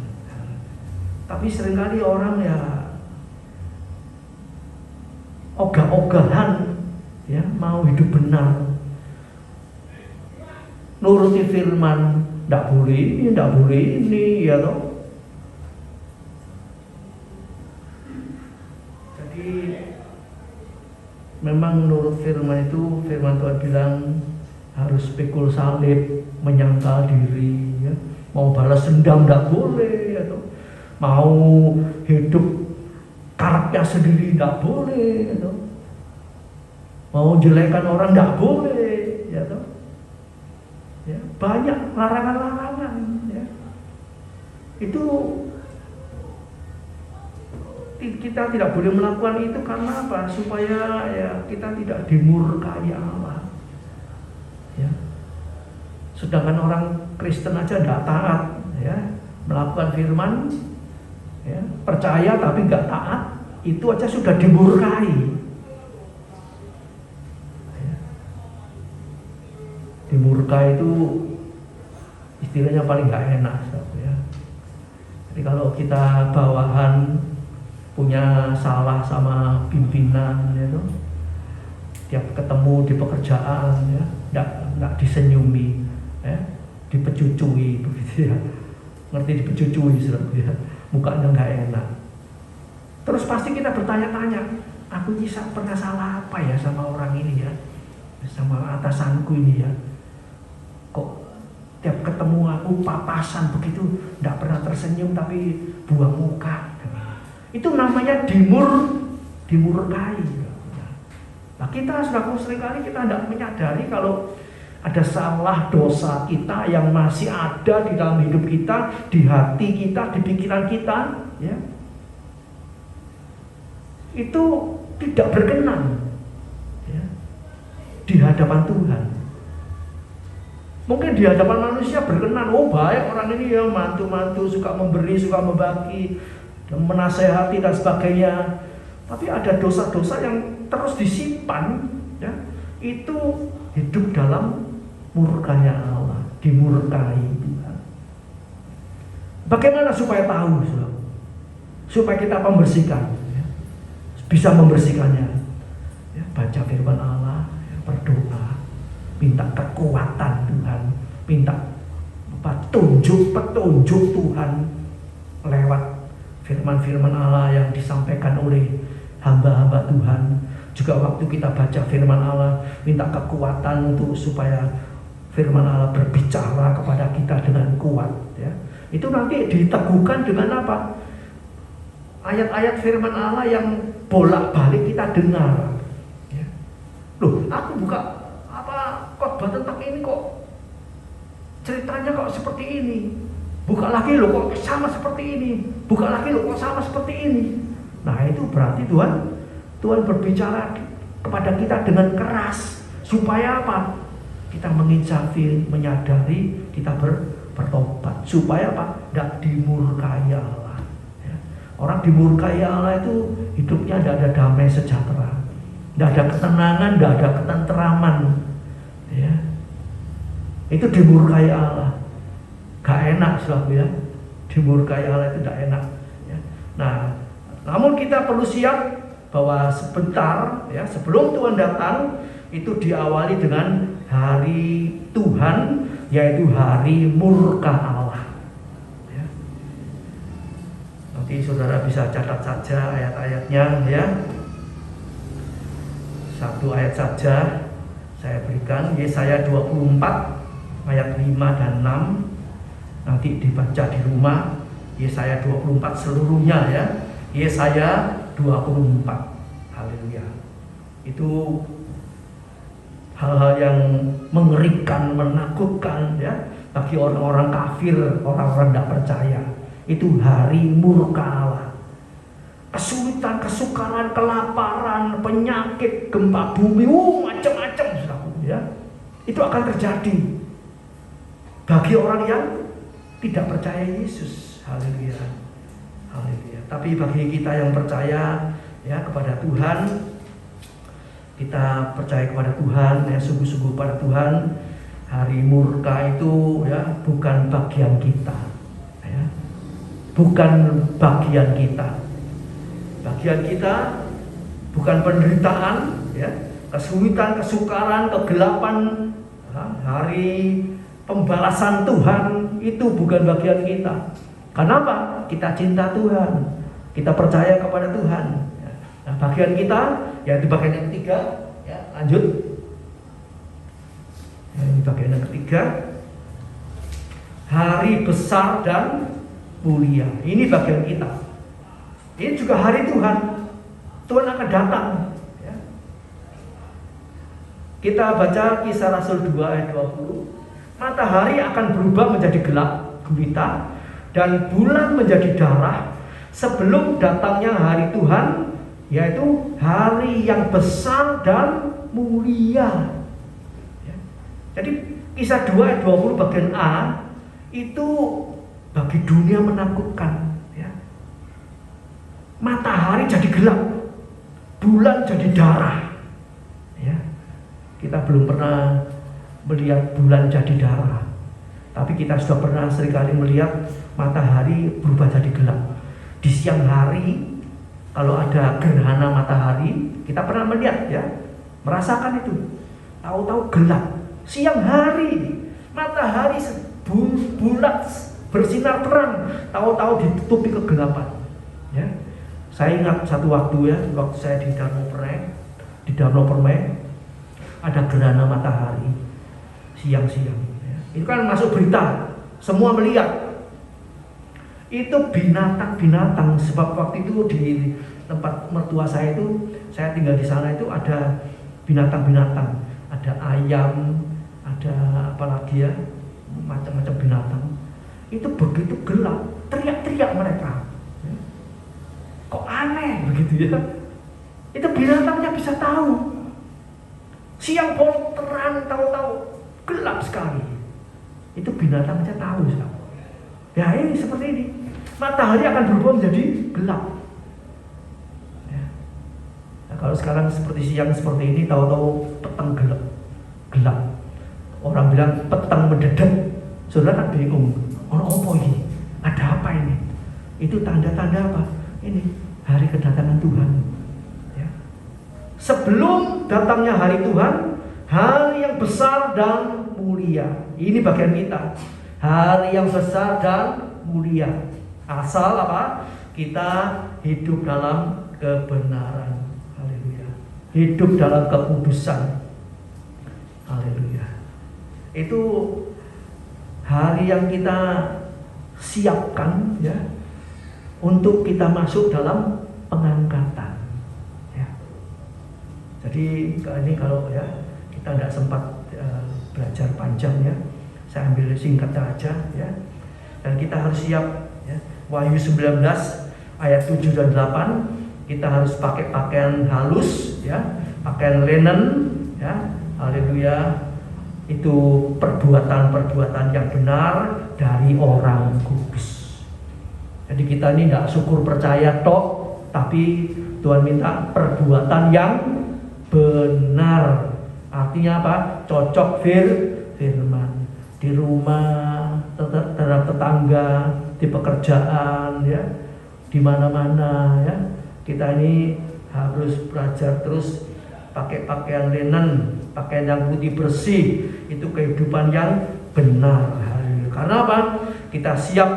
Tapi seringkali orang, ya, ogah-ogahan, ya, mau hidup benar, nuruti firman, tidak boleh ini, tidak boleh ini, ya toh. Jadi memang nurut firman itu, firman Tuhan bilang harus pikul salib, menyangkal diri, ya. Mau balas dendam tidak boleh, ya toh. Mau hidup karakter sendiri tidak boleh, ya toh. Mau jelekan orang tidak boleh, ya toh. Ya, banyak larangan-larangan, ya. Itu kita tidak boleh melakukan itu karena apa? Supaya, ya, kita tidak dimurkai Allah. Ya. Sedangkan orang Kristen aja tidak taat, ya, melakukan firman, ya, percaya tapi nggak taat, itu aja sudah dimurkai. Ya. Dimurkai itu istilahnya paling nggak enak, ya. kalau kita bawahan punya salah sama pimpinan, itu tiap ketemu di pekerjaan, ya, nggak disenyumi, ya, dipecucui begitu ya. Ngerti dipecucui, ya, mukanya nggak enak. Terus pasti kita bertanya-tanya, aku ini pernah salah apa ya sama orang ini ya, sama atasanku ini ya, kok tiap ketemu aku papasan begitu, nggak pernah tersenyum tapi buang muka. Itu namanya dimurkai. Nah, kita seringkali kita tidak menyadari kalau ada salah dosa kita yang masih ada di dalam hidup kita, di hati kita, di pikiran kita, ya. Itu tidak berkenan, ya, di hadapan Tuhan. Mungkin di hadapan manusia berkenan, oh baik orang ini ya, mantu-mantu, suka memberi, suka membagi, menasehati dan sebagainya. Tapi ada dosa-dosa yang terus disimpan, ya, itu hidup dalam murkanya Allah, dimurkai Tuhan. Bagaimana supaya tahu, supaya kita membersihkan, ya, bisa membersihkannya, ya, baca firman Allah, ya, berdoa, minta kekuatan Tuhan, minta petunjuk Tuhan lewat firman-firman Allah yang disampaikan oleh hamba-hamba Tuhan. Juga waktu kita baca firman Allah, minta kekuatan untuk supaya firman Allah berbicara kepada kita dengan kuat, ya. Itu nanti diteguhkan dengan apa? Ayat-ayat firman Allah yang bolak-balik kita dengar, ya. Loh, aku buka khotbah tentang ini kok ceritanya kok seperti ini. Buka lagi loh kok sama seperti ini. Buka lagi loh kok sama seperti ini. Nah, itu berarti Tuhan berbicara kepada kita dengan keras. Supaya apa? Kita menginsafi, menyadari, kita bertobat. Supaya apa? Tidak dimurkai Allah, ya. Orang dimurkai Allah itu hidupnya tidak ada damai sejahtera, tidak ada ketenangan, tidak ada ketentraman, ya. Itu dimurkai Allah. Gak enak, saudara, ya. Dimurkai Allah itu tidak enak, ya. Nah, namun kita perlu siap bahwa sebentar, ya, sebelum Tuhan datang, itu diawali dengan hari Tuhan, yaitu hari murka Allah, ya. Nanti saudara bisa catat saja ayat-ayatnya, ya. Satu ayat saja saya berikan, Yesaya 24 ayat 5 dan 6. Nanti dibaca di rumah, Yesaya 24 seluruhnya, ya. Yesaya 24. Haleluya. Itu hal-hal yang mengerikan, menakutkan, ya, bagi orang-orang kafir, orang-orang tidak percaya. Itu hari murka Allah. Kesulitan, kesukaran, kelaparan, penyakit, gempa bumi, macam-macam, ya. Itu akan terjadi bagi orang yang tidak percaya Yesus. Haleluya. Haleluya. Tapi bagi kita yang percaya, ya, kepada Tuhan, kita percaya kepada Tuhan, ya, sungguh-sungguh pada Tuhan, hari murka itu, ya, bukan bagian kita, ya. Bukan bagian kita. Bagian kita bukan penderitaan, ya, kesulitan, kesukaran, kegelapan, ya, hari pembalasan Tuhan itu bukan bagian kita. Kenapa? Kita cinta Tuhan, kita percaya kepada Tuhan. Nah, bagian kita, yaitu bagian yang ketiga, ya, lanjut. Ini bagian yang ketiga, hari besar dan mulia. Ini bagian kita. Ini juga hari Tuhan. Tuhan akan datang, ya. Kita baca Kisah Rasul 2 ayat 20. Matahari akan berubah menjadi gelap gulita dan bulan menjadi darah sebelum datangnya hari Tuhan, yaitu hari yang besar dan mulia, ya. Jadi Kisah 2 ayat 20 bagian A itu bagi dunia menakutkan, ya. Matahari jadi gelap, bulan jadi darah, ya. Kita belum pernah melihat bulan jadi darah, Tapi kita sudah pernah seringkali melihat matahari berubah jadi gelap. Di siang hari, kalau ada gerhana matahari, kita pernah melihat ya, merasakan itu. Tahu-tahu gelap. Siang hari, matahari bulat bersinar terang, tahu-tahu ditutupi kegelapan. Ya. Saya ingat satu waktu ya, waktu saya di Danau Permai, ada gerhana matahari siang-siang. Ya. Itu kan masuk berita, semua melihat. Itu binatang-binatang, sebab waktu itu di tempat mertua saya itu, saya tinggal di sana itu ada binatang-binatang, ada ayam, ada apa lagi ya, macam-macam binatang. Itu begitu gelap, teriak-teriak mereka. Kok aneh begitu ya? Itu binatangnya bisa tahu. Siang bolong terang, tahu-tahu gelap sekali. Itu binatangnya tahu. Ya ini seperti ini. Matahari akan berubah menjadi gelap. Ya. Nah, kalau sekarang seperti siang seperti ini, tahu-tahu petang gelap. Orang bilang petang mendadak. Saudara kan bingung. Orang apa ini? Ada apa ini? Itu tanda-tanda apa? Ini hari kedatangan Tuhan. Ya. Sebelum datangnya hari Tuhan, hari yang besar dan mulia. Ini bagian kita. Hari yang besar dan mulia. Asal apa? Kita hidup dalam kebenaran. Haleluya. Hidup dalam kekudusan. Haleluya. Itu hari yang kita siapkan ya, untuk kita masuk dalam pengangkatan. Ya. Jadi ini kalau ya kita tidak sempat belajar panjang ya, saya ambil singkat aja ya. Dan kita harus siap ya. Wahyu 19 ayat 7 dan 8, kita harus pakai pakaian halus ya, pakaian linen ya. Haleluya. Itu perbuatan-perbuatan yang benar dari orang kudus. Jadi kita ini tidak syukur percaya tok, tapi Tuhan minta perbuatan yang benar. Artinya apa? Cocok firman. Di rumah, terhadap tetangga, di pekerjaan, ya, di mana-mana, ya. Kita ini harus belajar terus pakai pakaian linen, pakaian yang putih bersih. Itu kehidupan yang benar. Karena apa? Kita siap.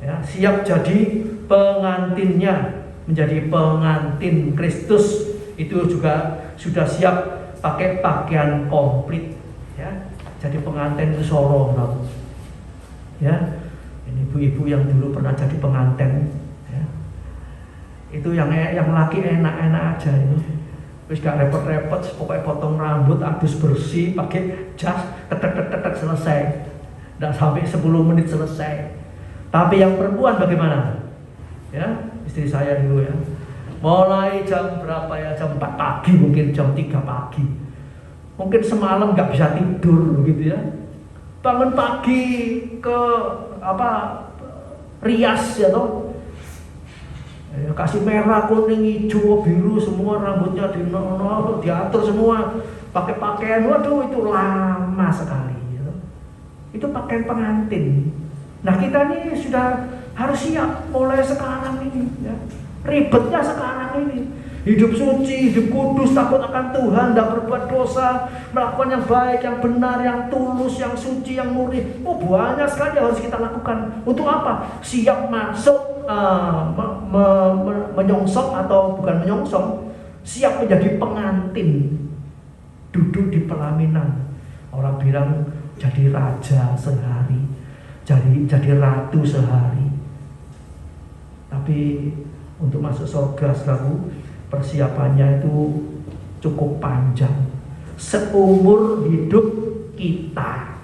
Ya, siap jadi pengantinnya, menjadi pengantin Kristus. Itu juga sudah siap pakai pakaian komplit ya. Jadi pengantin itu sorong ya. Ini ibu-ibu yang dulu pernah jadi pengantin ya. Itu yang laki enak-enak aja ini. Terus gak repot-repot, pokoknya potong rambut, adus bersih, pakai jas, tetek selesai. Nggak sampai 10 menit selesai. Tapi yang perempuan bagaimana? Ya, istri saya dulu ya. Mulai jam berapa ya? Jam 4 pagi, mungkin jam 3 pagi. Mungkin semalam nggak bisa tidur gitu ya. Bangun pagi ke rias ya toh. Ya, kasih merah, kuning, hijau, biru, semua rambutnya diatur semua. Pakai pakaian, waduh itu lama sekali. Ya. Itu pakaian pengantin. Nah kita ini sudah harus siap mulai sekarang ini ya. Ribetnya sekarang ini. Hidup suci, hidup kudus, takut akan Tuhan, tidak berbuat dosa, melakukan yang baik, yang benar, yang tulus, yang suci, yang murni. Oh banyak sekali yang harus kita lakukan. Untuk apa? Siap masuk, menyongsong atau bukan menyongsong, siap menjadi pengantin, duduk di pelaminan. Orang bilang jadi raja sehari, jadi ratu sehari. Tapi untuk masuk surga, saudaraku, persiapannya itu cukup panjang. Seumur hidup kita,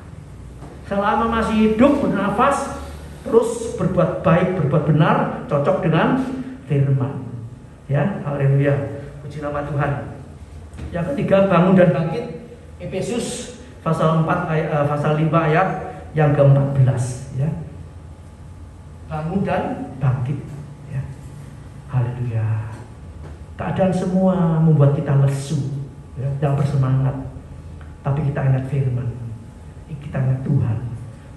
selama masih hidup, bernafas, terus berbuat baik, berbuat benar, cocok dengan firman. Ya, haleluya. Puji nama Tuhan. Yang ketiga, bangun dan bangkit. Efesus pasal 5 ayat yang ke-14 ya. Bangun dan bangkit ya. Haleluya. Keadaan semua membuat kita lesu ya, tidak bersemangat. Tapi kita ingat firman, kita ingat Tuhan.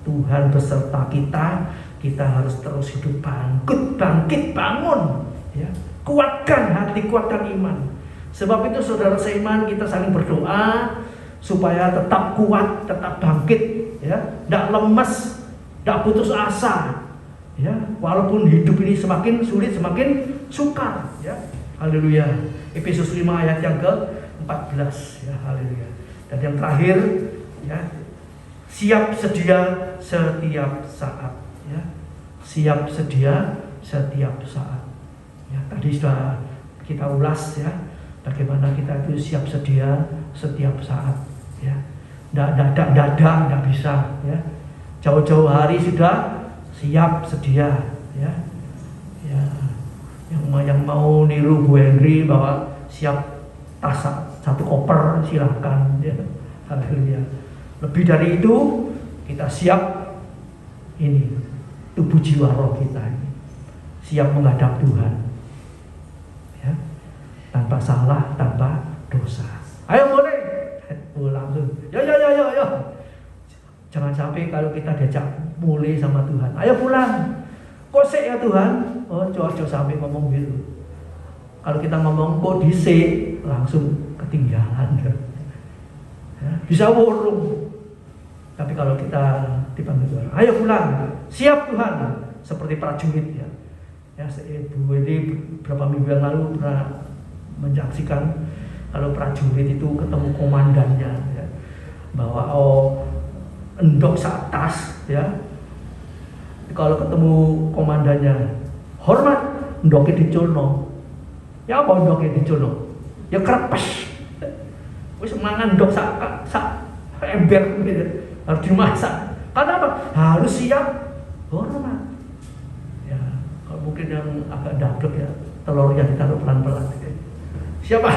Tuhan beserta kita. Kita harus terus hidup bangkit, bangun, ya. Kuatkan hati, kuatkan iman. Sebab itu saudara seiman, kita saling berdoa supaya tetap kuat, tetap bangkit, ya, tidak lemas, tidak putus asa, ya. Walaupun hidup ini semakin sulit, semakin sukar, ya. Haleluya. Efesus 5 ayat yang ke-14, ya. Haleluya. Dan yang terakhir, ya, siap sedia setiap saat, ya. Siap sedia setiap saat. Ya, tadi sudah kita ulas, ya, bagaimana kita itu siap sedia setiap saat, ya. Tidak bisa, ya. Jauh-jauh hari sudah siap sedia, ya. Ya. Yang mau niru Bu Henry bahwa siap tas satu koper, silakan, ya. Haleluya. Lebih dari itu, kita siap ini tubuh jiwa roh kita ini siap menghadap Tuhan, ya, tanpa salah, tanpa dosa. Ayo mulai, langsung, yo. Jangan sampai kalau kita diajak mulai sama Tuhan, ayo pulang, kosek ya Tuhan, oh coba sampai ngomong gitu. Kalau kita ngomong kok disik, langsung ketinggalan, ya, bisa wurung. Tapi kalau kita dipanggil Tuhan, ayo pulang, siap Tuhan, seperti prajurit, ya. Ya, Bu ini beberapa minggu yang lalu pernah menyaksikan kalau prajurit itu ketemu komandannya, ya, bahwa endok sak tas, ya. Kalau ketemu komandannya, hormat, endoknya diculno. Ya apa endoknya diculno? Ya krepes. Wis mangan endok sak ember gitu. Harus dimasak. Karena apa? Harus siap hormat. Ya, kalau mungkin yang agak dablek, ya, telurnya ditaruh pelan-pelan. Siapa?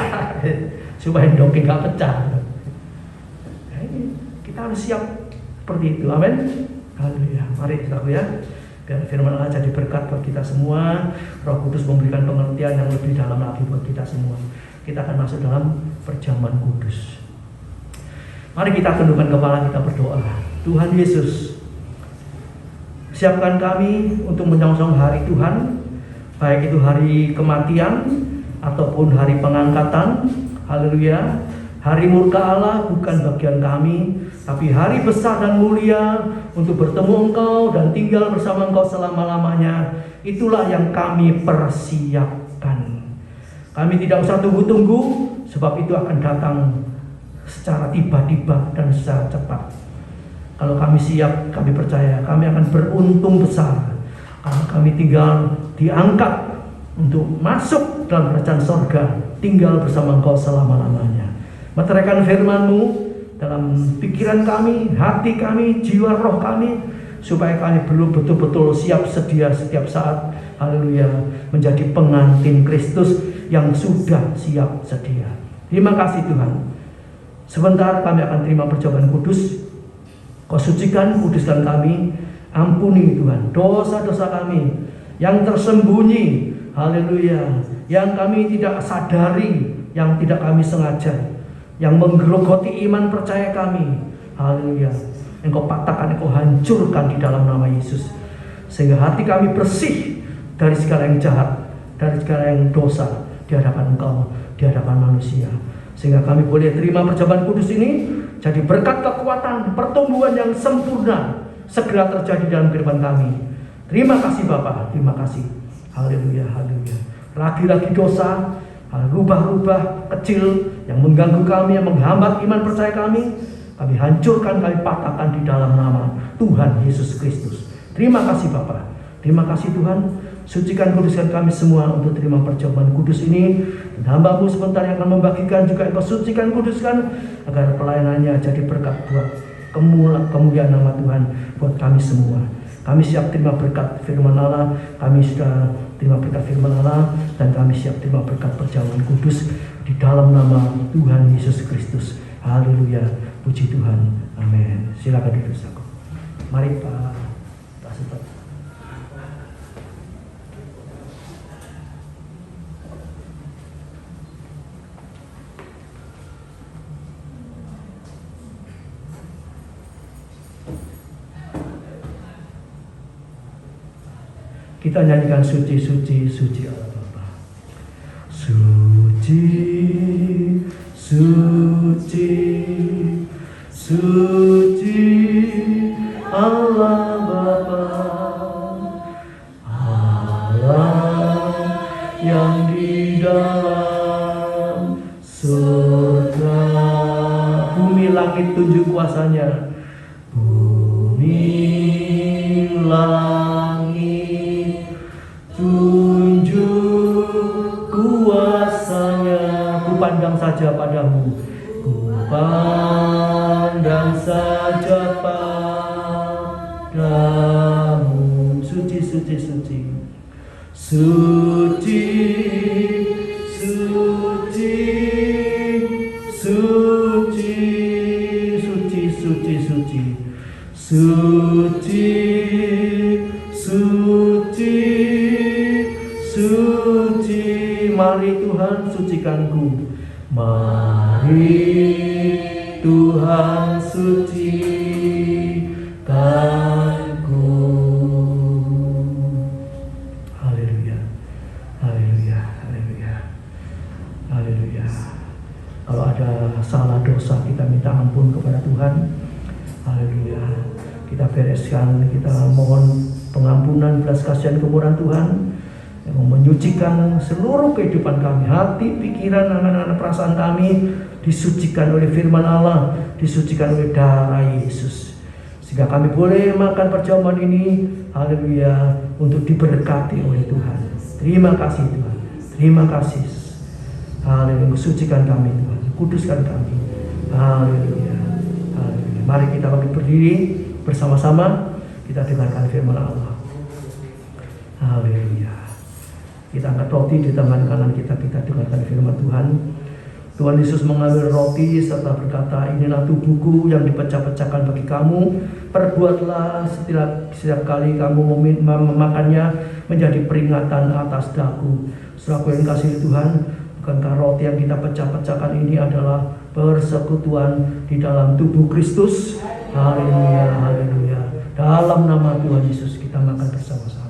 Supaya endoknya nggak pecah. Nah, ini kita harus siap seperti itu. Amin. Haleluya. Mari kita, ya, biar firman Allah jadi berkat buat kita semua. Roh Kudus memberikan pengertian yang lebih dalam lagi buat kita semua. Kita akan masuk dalam perjamuan kudus. Mari kita tundukkan kepala, kita berdoa. Tuhan Yesus, siapkan kami untuk menyongsong hari Tuhan, baik itu hari kematian ataupun hari pengangkatan. Haleluya. Hari murka Allah bukan bagian kami, tapi hari besar dan mulia untuk bertemu Engkau dan tinggal bersama Engkau selama-lamanya. Itulah yang kami persiapkan. Kami tidak usah tunggu-tunggu, sebab itu akan datang secara tiba-tiba dan secara cepat. Kalau kami siap, kami percaya kami akan beruntung besar kalau kami tinggal diangkat untuk masuk dalam kerajaan sorga, tinggal bersama Engkau selama-lamanya. Meteraikan firman-Mu dalam pikiran kami, hati kami, jiwa roh kami, supaya kami belum betul-betul siap sedia setiap saat. Haleluya, menjadi pengantin Kristus yang sudah siap sedia. Terima kasih Tuhan. Sebentar kami akan terima perjamuan kudus. Kau sucikan, kuduskan kami. Ampuni Tuhan dosa-dosa kami yang tersembunyi. Haleluya. Yang kami tidak sadari, yang tidak kami sengaja, yang menggerogoti iman percaya kami. Haleluya. Engkau patahkan, Engkau hancurkan di dalam nama Yesus. Sehingga hati kami bersih dari segala yang jahat, dari segala yang dosa di hadapan Engkau, di hadapan manusia. Sehingga kami boleh terima perjamuan kudus ini jadi berkat kekuatan, pertumbuhan yang sempurna segera terjadi dalam kehidupan kami. Terima kasih Bapa, terima kasih. Haleluya, haleluya. Lagi-lagi dosa, rubah-rubah kecil yang mengganggu kami, yang menghambat iman percaya kami hancurkan, kami patahkan di dalam nama Tuhan Yesus Kristus. Terima kasih Bapa, terima kasih Tuhan. Sucikan, kuduskan kami semua untuk terima perjamuan kudus ini. Dan hamba-Mu sebentar yang akan membagikan juga Engkau sucikan, kuduskan, agar pelayanannya jadi berkat buat kemuliaan nama Tuhan buat kami semua. Kami siap terima berkat firman Allah, kami sudah terima berkat firman Allah, dan kami siap terima berkat perjamuan kudus di dalam nama Tuhan Yesus Kristus. Haleluya, puji Tuhan, amin. Silakan duduk saudara. Mari Pak Super. Kita nyanyikan suci, suci, suci Allah Bapa. Suci, suci, suci Allah Bapa, Allah yang di dalam surga. Bumi langit tunjuk kuasanya. Bumi langit tunjuk kuasanya. Ku pandang saja padamu, ku pandang saja padamu. Suci, suci, suci, suci, suci, suci, suci, suci, suci, suci, suci, suci. Mari Tuhan sucikanku, mari Tuhan sucikanku. Haleluya, haleluya, haleluya, haleluya. Kalau ada salah dosa, kita minta ampun kepada Tuhan. Haleluya. Kita bereskan, kita mohon pengampunan, belas kasihan, kemurahan Tuhan yang menyucikan seluruh kehidupan kami, hati, pikiran, anak-anak, perasaan kami disucikan oleh firman Allah, disucikan oleh darah Yesus, sehingga kami boleh makan perjamuan ini, haleluya, untuk diberkati oleh Tuhan. Terima kasih Tuhan, terima kasih. Haleluya, sucikan kami Tuhan, kuduskan kami. Haleluya, haleluya. Mari kita bangkit berdiri bersama-sama, kita dengarkan firman Allah. Haleluya. Kita angkat roti di tangan kanan kita, kita dengarkan firman Tuhan. Tuhan Yesus mengambil roti serta berkata, inilah tubuhku yang dipecah-pecahkan bagi kamu. Perbuatlah setiap kali kamu memakannya menjadi peringatan atas daku. Saudaraku yang kasih Tuhan, bukankah roti yang kita pecah-pecahkan ini adalah persekutuan di dalam tubuh Kristus? Haleluya, haleluya. Dalam nama Tuhan Yesus kita makan bersama-sama.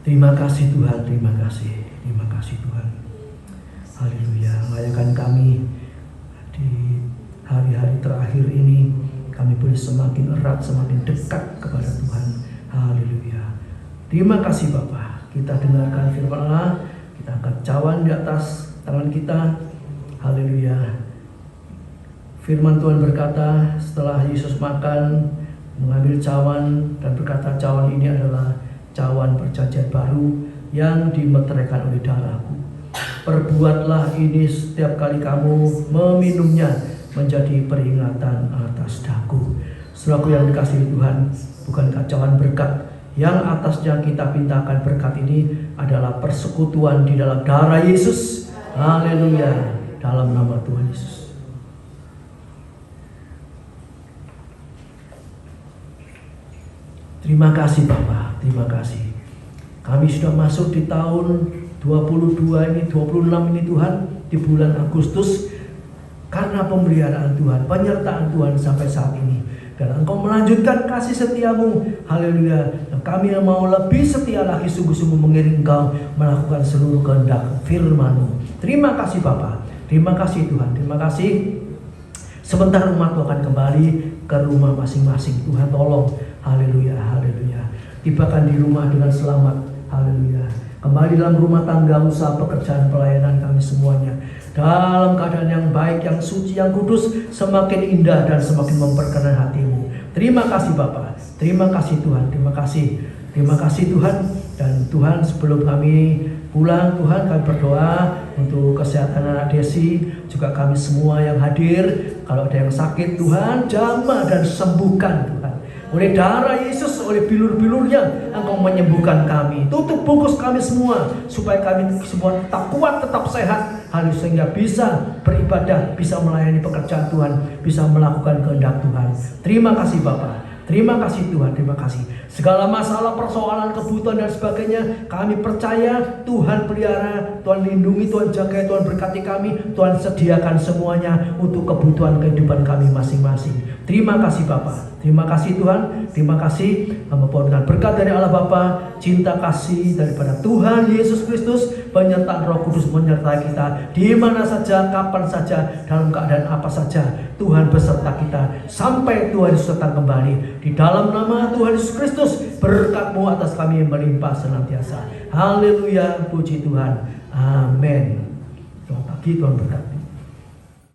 Terima kasih Tuhan, terima kasih Tuhan. Haleluya, layakan kami di hari-hari terakhir ini, kami boleh semakin erat, semakin dekat kepada Tuhan. Haleluya. Terima kasih Bapa. Kita dengarkan firman Allah, kita angkat cawan di atas tangan kita. Haleluya. Firman Tuhan berkata, setelah Yesus makan, mengambil cawan dan berkata, cawan ini adalah cawan perjanjian baru yang dimeteraikan oleh darahku. Perbuatlah ini setiap kali kamu meminumnya menjadi peringatan atas daku. Saudaraku yang dikasihi Tuhan, bukankah cawan berkat yang atasnya kita pintakan berkat ini adalah persekutuan di dalam darah Yesus? Haleluya, dalam nama Tuhan Yesus. Terima kasih Bapak, terima kasih. Kami sudah masuk di tahun 22 ini, 26 ini Tuhan, di bulan Agustus, karena pemeliharaan Tuhan, penyertaan Tuhan sampai saat ini. Dan Engkau melanjutkan kasih setiamu, haleluya. Dan kami yang mau lebih setia lagi, sungguh-sungguh mengiring Engkau melakukan seluruh kehendak firman-Mu. Terima kasih Bapak, terima kasih Tuhan, terima kasih. Sebentar umat-Mu akan kembali ke rumah masing-masing. Tuhan tolong, haleluya, haleluya. Tibakan di rumah dengan selamat, haleluya. Kembali dalam rumah tangga, usaha, pekerjaan, pelayanan kami semuanya dalam keadaan yang baik, yang suci, yang kudus, semakin indah dan semakin memperkenan hati-Mu. Terima kasih Bapa, terima kasih Tuhan, terima kasih Tuhan. Dan Tuhan, sebelum kami pulang, Tuhan, kami berdoa untuk kesehatan anak Desi, juga kami semua yang hadir. Kalau ada yang sakit, Tuhan jamah dan sembuhkan Tuhan. Oleh darah Yesus, oleh bilur-bilurnya Engkau menyembuhkan kami. Tutup bungkus kami semua, supaya kami semua tetap kuat, tetap sehat, sehingga bisa beribadah, bisa melayani pekerjaan Tuhan, bisa melakukan kehendak Tuhan. Terima kasih Bapa, Terima kasih Tuhan, terima kasih. Segala masalah, persoalan, kebutuhan dan sebagainya, kami percaya Tuhan pelihara, Tuhan lindungi, Tuhan jaga, Tuhan berkati kami, Tuhan sediakan semuanya untuk kebutuhan kehidupan kami masing-masing. Terima kasih Bapa, terima kasih Tuhan, terima kasih. Mohon dengan berkat dari Allah Bapa, cinta kasih daripada Tuhan Yesus Kristus, penyertaan Roh Kudus menyertai kita di mana saja, kapan saja, dalam keadaan apa saja. Tuhan beserta kita sampai Tuhan Yesus datang kembali. Di dalam nama Tuhan Yesus Kristus, berkat-Mu atas kami melimpah senantiasa. Haleluya, puji Tuhan. Amin. Selamat pagi, Tuhan berkati.